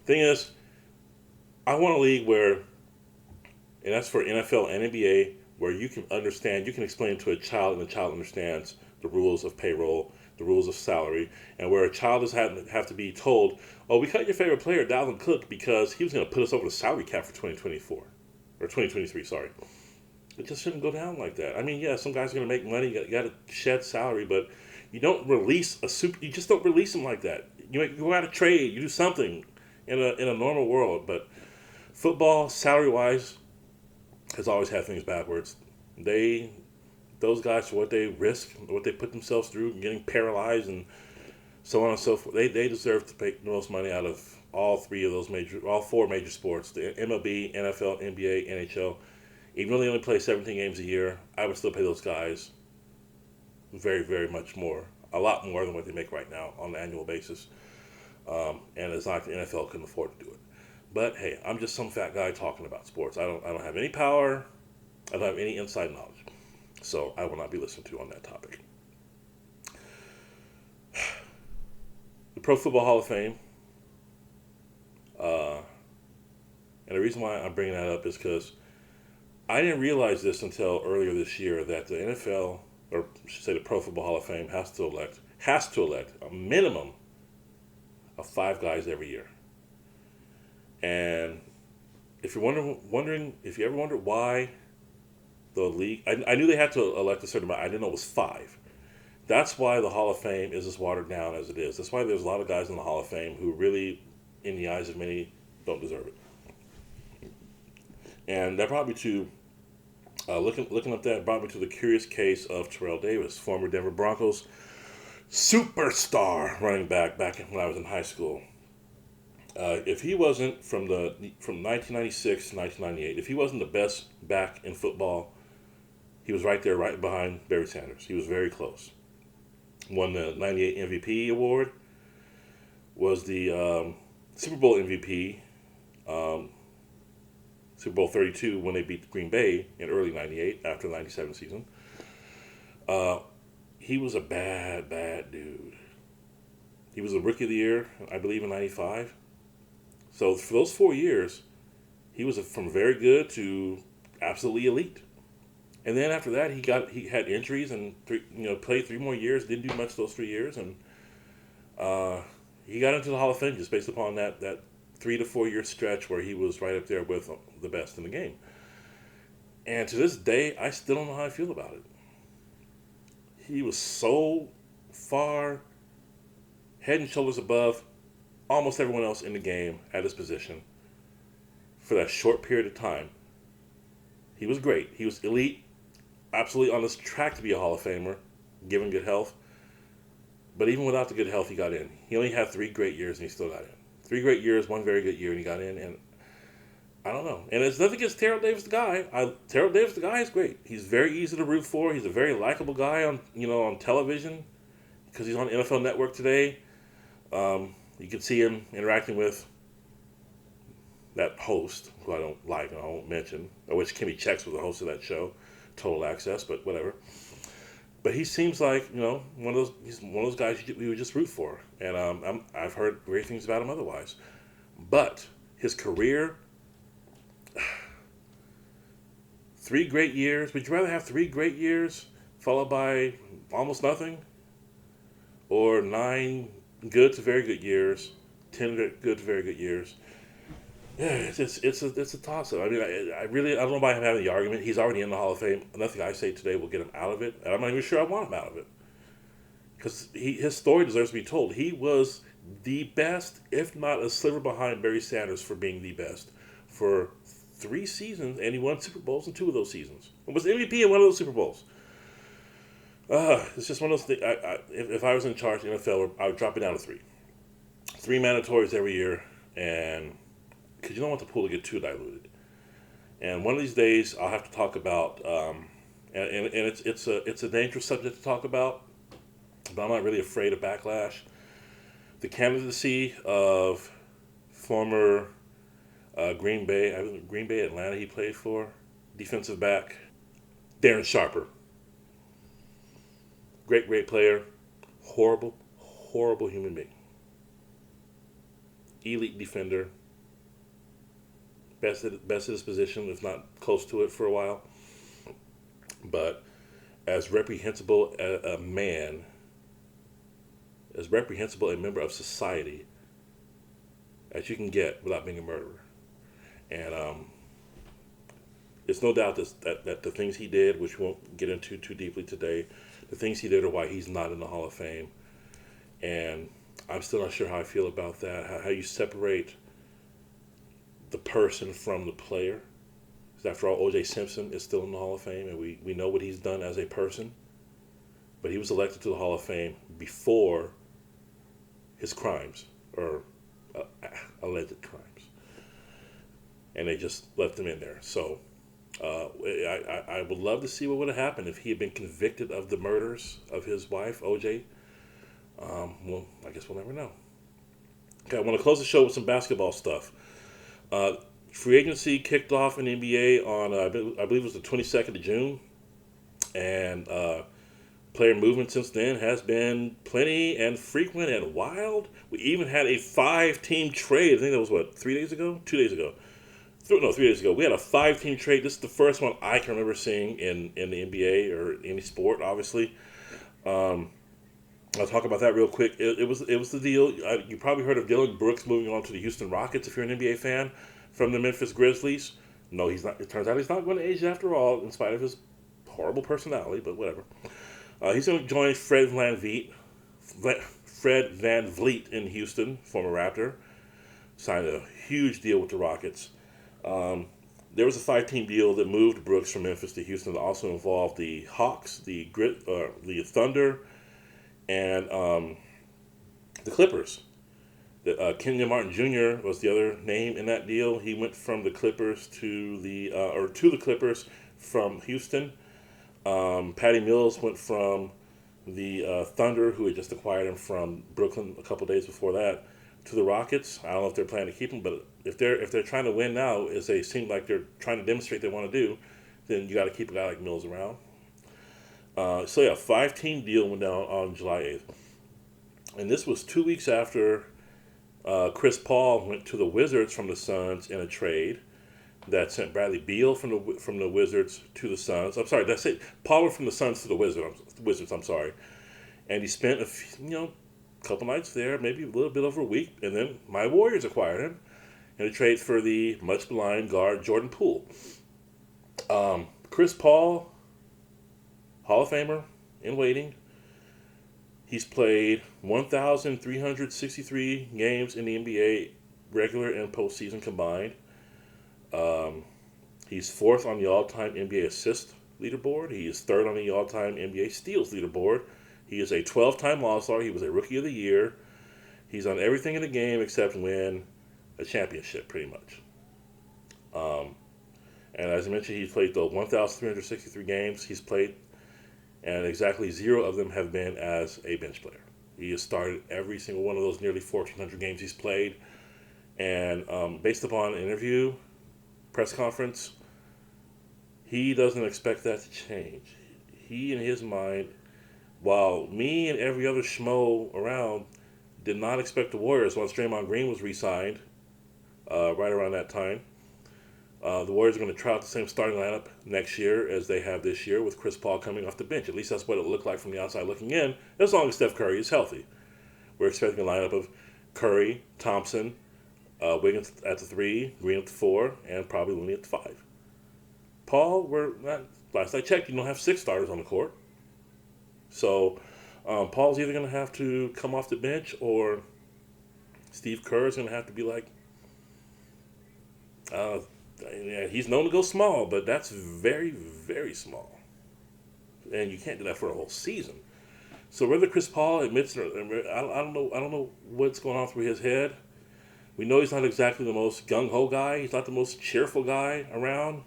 Thing is, I want a league where, and that's for NFL and NBA, where you can explain to a child, and the child understands the rules of payroll, the rules of salary, and where a child doesn't have to be told, oh, we cut your favorite player, Dalvin Cook, because he was going to put us over the salary cap for 2024, or 2023, sorry. It just shouldn't go down like that. I mean, yeah, some guys are going to make money, you got to shed salary, but you don't release you just don't release them like that. You go out of trade, you do something in a normal world, but football, salary-wise, has always had things backwards. Those guys, for what they risk, what they put themselves through, getting paralyzed and so on and so forth, they deserve to pay the most money out of all four major sports: the MLB, NFL, NBA, NHL. Even though they only play 17 games a year, I would still pay those guys very, very much more, a lot more than what they make right now on an annual basis. And it's not like the NFL couldn't afford to do it. But hey, I'm just some fat guy talking about sports. I don't have any power. I don't have any inside knowledge. So I will not be listened to on that topic. The Pro Football Hall of Fame. And the reason why I'm bringing that up is because I didn't realize this until earlier this year, that the NFL, or I should say the Pro Football Hall of Fame, has to elect a minimum of 5 guys every year. And if you're wondering if you ever wondered why the league, I knew they had to elect a certain amount. I didn't know it was 5. That's why the Hall of Fame is as watered down as it is. That's why there's a lot of guys in the Hall of Fame who really, in the eyes of many, don't deserve it. And that brought me to looking up that brought me to the curious case of Terrell Davis, former Denver Broncos superstar running back when I was in high school. If he wasn't from 1996 to 1998, if he wasn't the best back in football, he was right there, right behind Barry Sanders. He was very close. Won the '98 MVP award. Was the Super Bowl MVP. Super Bowl 32 when they beat Green Bay in early '98 after the '97 season. He was a bad dude. He was a Rookie of the Year, I believe, in '95. So for those 4 years, he was from very good to absolutely elite. And then after that, he had injuries and played 3 more years. Didn't do much those 3 years, and he got into the Hall of Fame just based upon that 3 to 4 year stretch where he was right up there with the best in the game. And to this day, I still don't know how I feel about it. He was so far head and shoulders above almost everyone else in the game at his position for that short period of time. He was great. He was elite, absolutely on this track to be a Hall of Famer, given good health. But even without the good health, he got in. He only had 3 great years, and he still got in. 3 great years, 1 very good year, and he got in. And I don't know. And it's nothing against Terrell Davis, the guy. Terrell Davis, the guy, is great. He's very easy to root for. He's a very likable guy on television because he's on NFL Network today. You can see him interacting with that host, who I don't like and I won't mention, which Kimmy Checks was the host of that show, Total Access, but whatever. But he seems like he's one of those guys we would just root for, and I've heard great things about him otherwise. But his career, 3 great years. Would you rather have 3 great years followed by almost nothing, or 9 good to very good years, 10 good to very good years? Yeah, it's a toss-up. I mean, I don't know why I'm having the argument. He's already in the Hall of Fame. Nothing I say today will get him out of it, and I'm not even sure I want him out of it. Because his story deserves to be told. He was the best, if not a sliver behind Barry Sanders for being the best for 3 seasons, and he won Super Bowls in 2 of those seasons. He was MVP in one of those Super Bowls. It's just one of those things. If I was in charge of the NFL, I would drop it down to 3. 3 mandatories every year, and because you don't want the pool to get too diluted. And one of these days, I'll have to talk about, and it's a dangerous subject to talk about, but I'm not really afraid of backlash. The candidacy of former Green Bay, Atlanta. He played for defensive back. Darren Sharper, great player. Horrible human being. Elite defender. Best at his position, if not close to it for a while. But as reprehensible a man, as reprehensible a member of society as you can get without being a murderer. And it's no doubt that the things he did, which we won't get into too deeply today, the things he did are why he's not in the Hall of Fame. And I'm still not sure how I feel about that, how you separate the person from the player. Because after all, O.J. Simpson is still in the Hall of Fame, and we know what he's done as a person. But he was elected to the Hall of Fame before his crimes, or alleged crimes. And they just left him in there. So I would love to see what would have happened if he had been convicted of the murders of his wife, O.J. Well, I guess we'll never know. Okay, I want to close the show with some basketball stuff. Free agency kicked off in the NBA on, I believe it was the 22nd of June. And player movement since then has been plenty and frequent and wild. We even had a 5-team trade. I think that was, 3 days ago? 2 days ago. 3 days ago. We had a 5-team trade. This is the first one I can remember seeing in the NBA or any sport, obviously. I'll talk about that real quick. It was the deal. You probably heard of Dylan Brooks moving on to the Houston Rockets if you're an NBA fan, from the Memphis Grizzlies. No, he's not. It turns out he's not going to Asia after all, in spite of his horrible personality, but whatever. He's going to join Fred Van Vliet in Houston, former Raptor. Signed a huge deal with the Rockets. There was a 5-team deal that moved Brooks from Memphis to Houston that also involved the Hawks, the Thunder, and the Clippers. Kenyon Martin Jr. was the other name in that deal. He went from the Clippers to the Clippers from Houston. Patty Mills went from the Thunder, who had just acquired him from Brooklyn a couple days before that, to the Rockets. I don't know if they're planning to keep him, but if they're trying to win now, as they seem like they're trying to demonstrate they want to do, then you got to keep a guy like Mills around. 5-team deal went down on July 8th. And this was 2 weeks after Chris Paul went to the Wizards from the Suns in a trade that sent Bradley Beal from the Wizards to the Suns. I'm sorry, that's it. Paul went from the Suns to the Wizards. I'm sorry, and he spent a couple nights there, maybe a little bit over a week, and then my Warriors acquired him in a trade for the much maligned guard Jordan Poole. Chris Paul, Hall of Famer in waiting. He's played 1,363 games in the NBA, regular and postseason combined. He's 4th on the all-time NBA assist leaderboard. He is 3rd on the all-time NBA steals leaderboard. He is a 12-time All-Star. He was a Rookie of the Year. He's on everything in the game except win a championship, pretty much. And as I mentioned, he's played 1,363 games he's played, and exactly 0 of them have been as a bench player. He has started every single one of those nearly 1,400 games he's played. And based upon an interview, press conference, he doesn't expect that to change. He, in his mind, while me and every other schmo around did not expect the Warriors, once Draymond Green was re-signed right around that time, the Warriors are going to try out the same starting lineup next year as they have this year, with Chris Paul coming off the bench. At least that's what it looked like from the outside looking in, as long as Steph Curry is healthy. We're expecting a lineup of Curry, Thompson, Wiggins at the 3, Green at the 4, and probably Looney at the 5. Paul, last I checked, you don't have 6 starters on the court. So Paul's either going to have to come off the bench, or Steve Kerr is going to have to be like, he's known to go small, but that's very, very small. And you can't do that for a whole season. So whether Chris Paul admits it, I don't know what's going on through his head. We know he's not exactly the most gung-ho guy. He's not the most cheerful guy around.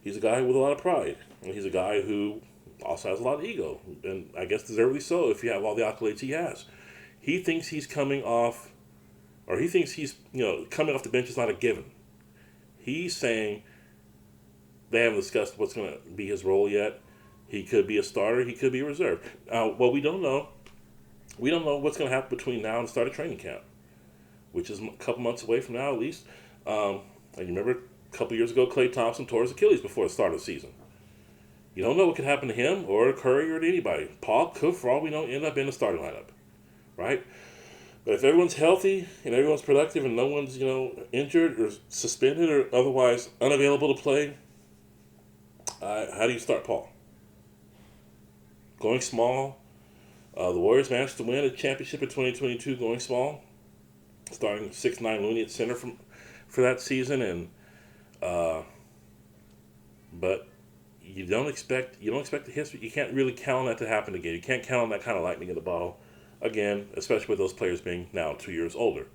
He's a guy with a lot of pride. And he's a guy who also has a lot of ego. And I guess deservedly so if you have all the accolades he has. He thinks he's coming off the bench is not a given. He's saying they haven't discussed what's going to be his role yet. He could be a starter. He could be a reserve. What we don't know, what's going to happen between now and the start of training camp, which is a couple months away from now at least. And you remember a couple years ago, Klay Thompson tore his Achilles before the start of the season. You don't know what could happen to him or to Curry or to anybody. Paul could, for all we know, end up in the starting lineup, right? But if everyone's healthy and everyone's productive and no one's, injured or suspended or otherwise unavailable to play, how do you start Paul? Going small. The Warriors managed to win a championship in 2022 going small, starting 6'9" Looney at center for that season, and but you don't expect the history. You can't really count on that to happen again. You can't count on that kind of lightning in the bottle again, especially with those players being now 2 years older.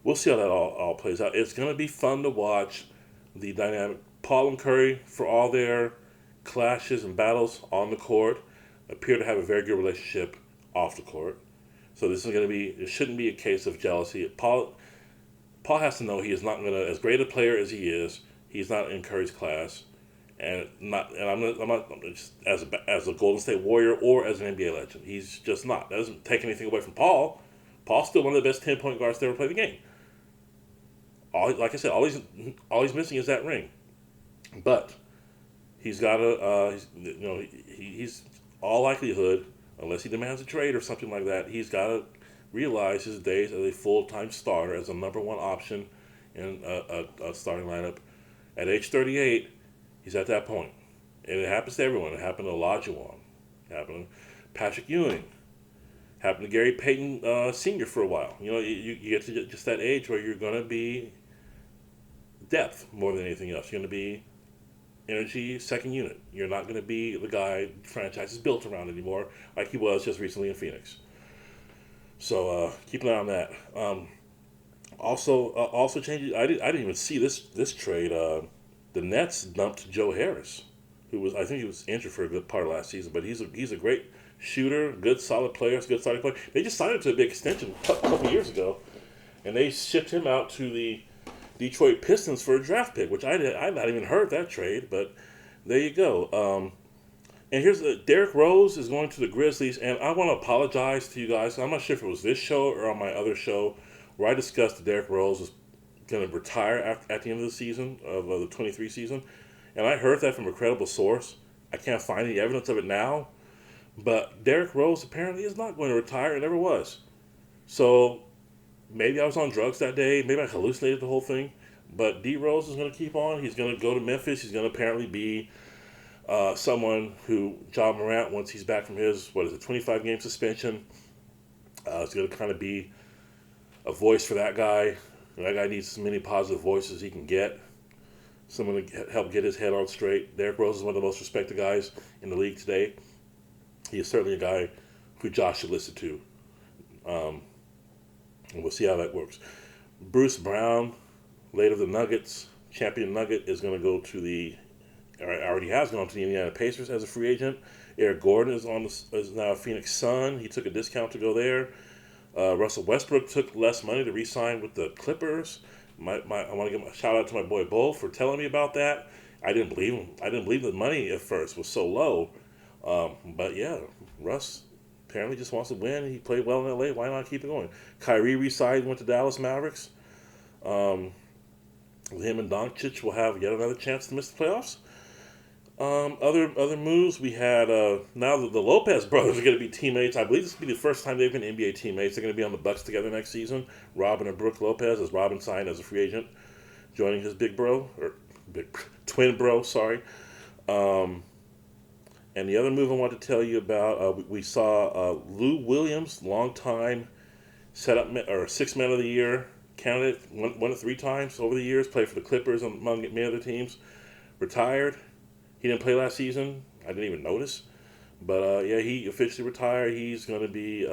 We'll see how that all plays out. It's going to be fun to watch the dynamic. Paul and Curry, for all their clashes and battles on the court, appear to have a very good relationship off the court. So this is going to be, it shouldn't be a case of jealousy. Paul has to know he is not going to, as great a player as he is, he's not in Curry's class, and I'm not just as a Golden State Warrior or as an NBA legend. He's just not. That doesn't take anything away from Paul. Paul's still one of the best 10-point guards to ever play the game. Like I said, all he's missing is that ring. But he's got he's all likelihood, unless he demands a trade or something like that, he's got to realize his days as a full-time starter, as a number one option in a starting lineup. At age 38, he's at that point. And it happens to everyone. It happened to Olajuwon. It happened to Patrick Ewing. It happened to Gary Payton Sr. for a while. You get to just that age where you're going to be depth more than anything else. You're going to be energy second unit. You're not going to be the guy the franchise is built around anymore like he was just recently in Phoenix. So keep an eye on that. Also changes. I didn't even see this trade. The Nets dumped Joe Harris, I think he was injured for a good part of last season, but he's a great shooter, good solid player, good starting player. They just signed him to a big extension a couple years ago, and they shipped him out to the Detroit Pistons for a draft pick, which I've not even heard that trade, but there you go. And here's Derrick Rose is going to the Grizzlies, and I want to apologize to you guys. I'm not sure if it was this show or on my other show where I discussed that Derrick Rose was going to retire at the end of the season, of the 23 season, and I heard that from a credible source. I can't find any evidence of it now, but Derrick Rose apparently is not going to retire and never was. So maybe I was on drugs that day. Maybe I hallucinated the whole thing. But D. Rose is going to keep on. He's going to go to Memphis. He's going to apparently be someone who Ja Morant, once he's back from his, 25-game suspension, is going to kind of be a voice for that guy. That guy needs as many positive voices as he can get. Someone to help get his head on straight. Derrick Rose is one of the most respected guys in the league today. He is certainly a guy who Josh should listen to. And we'll see how that works. Bruce Brown, late of the Nuggets, champion Nugget, is going to go to already has gone to the Indiana Pacers as a free agent. Eric Gordon is now a Phoenix Sun. He took a discount to go there. Russell Westbrook took less money to re-sign with the Clippers. I want to give a shout out to my boy Bo for telling me about that. I didn't believe him. I didn't believe the money at first was so low. But yeah, Russ apparently just wants to win. He played well in LA. Why not keep it going? Kyrie re-signed, went to Dallas Mavericks. Him and Doncic will have yet another chance to miss the playoffs. Other moves, we had now that the Lopez brothers are going to be teammates. I believe this will be the first time they've been NBA teammates. They're going to be on the Bucks together next season. Robin and Brooke Lopez, as Robin signed as a free agent, joining his twin bro. Sorry. And the other move I want to tell you about, we saw Lou Williams, longtime sixth man of the year candidate, won it 3 times over the years, played for the Clippers among many other teams, retired. He didn't play last season. I didn't even notice. But, he officially retired. He's going to be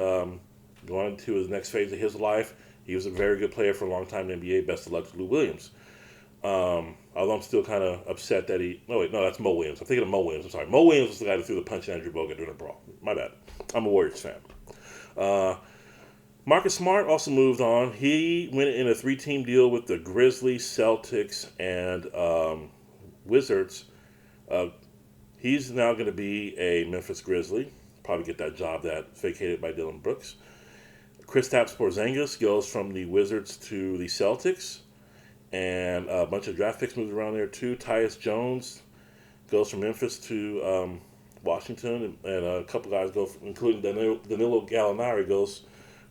going to his next phase of his life. He was a very good player for a long time in the NBA. Best of luck to Lou Williams. Although I'm still kind of upset that that's Mo Williams. I'm thinking of Mo Williams. I'm sorry. Mo Williams was the guy that threw the punch at Andrew Bogut during a brawl. My bad. I'm a Warriors fan. Marcus Smart also moved on. He went in a three-team deal with the Grizzlies, Celtics, and Wizards. Uh, he's now going to be a Memphis Grizzly. Probably get that job that vacated by Dylan Brooks. Kristaps Porzingis goes from the Wizards to the Celtics, and a bunch of draft picks moved around there too. Tyus Jones goes from Memphis to Washington, and a couple guys go, including Danilo Gallinari, goes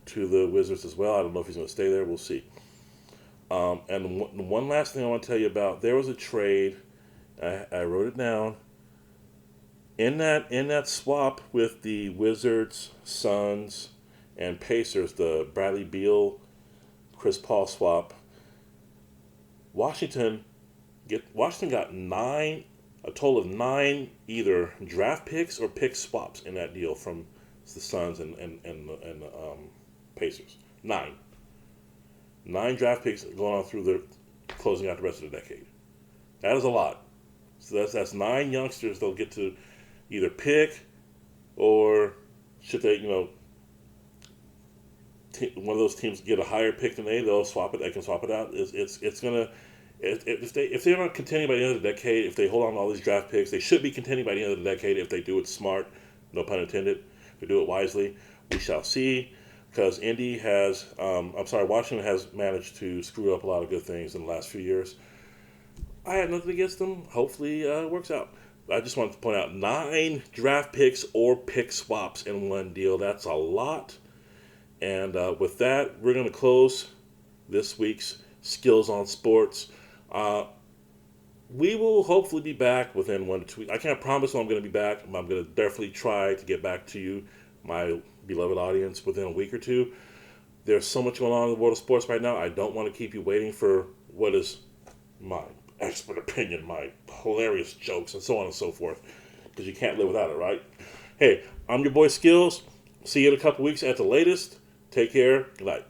to the Wizards as well. I don't know if he's going to stay there. We'll see. And one last thing I want to tell you about: there was a trade. I wrote it down. In that swap with the Wizards, Suns, and Pacers, the Bradley Beal, Chris Paul swap, Washington got a total of 9 either draft picks or pick swaps in that deal from the Suns and Pacers. 9 draft picks going on through the closing out the rest of the decade. That is a lot. So that's 9 youngsters they'll get to either pick, or should they, one of those teams get a higher pick than they'll swap it. They can swap it out. It's gonna, if they're not contending by the end of the decade, if they hold on to all these draft picks, they should be contending by the end of the decade if they do it smart, no pun intended. If they do it wisely, we shall see. Because Washington has managed to screw up a lot of good things in the last few years. I have nothing against them. Hopefully it works out. I just wanted to point out 9 draft picks or pick swaps in one deal. That's a lot. And with that, we're going to close this week's Skillz On Sportz. We will hopefully be back within 1 to 2 weeks. I can't promise when I'm going to be back. I'm going to definitely try to get back to you, my beloved audience, within a week or two. There's so much going on in the world of sports right now. I don't want to keep you waiting for what is my expert opinion, my hilarious jokes, and so on and so forth, because you can't live without it, right? Hey, I'm your boy Skillz. See you in a couple weeks at the latest. Take care. Good night.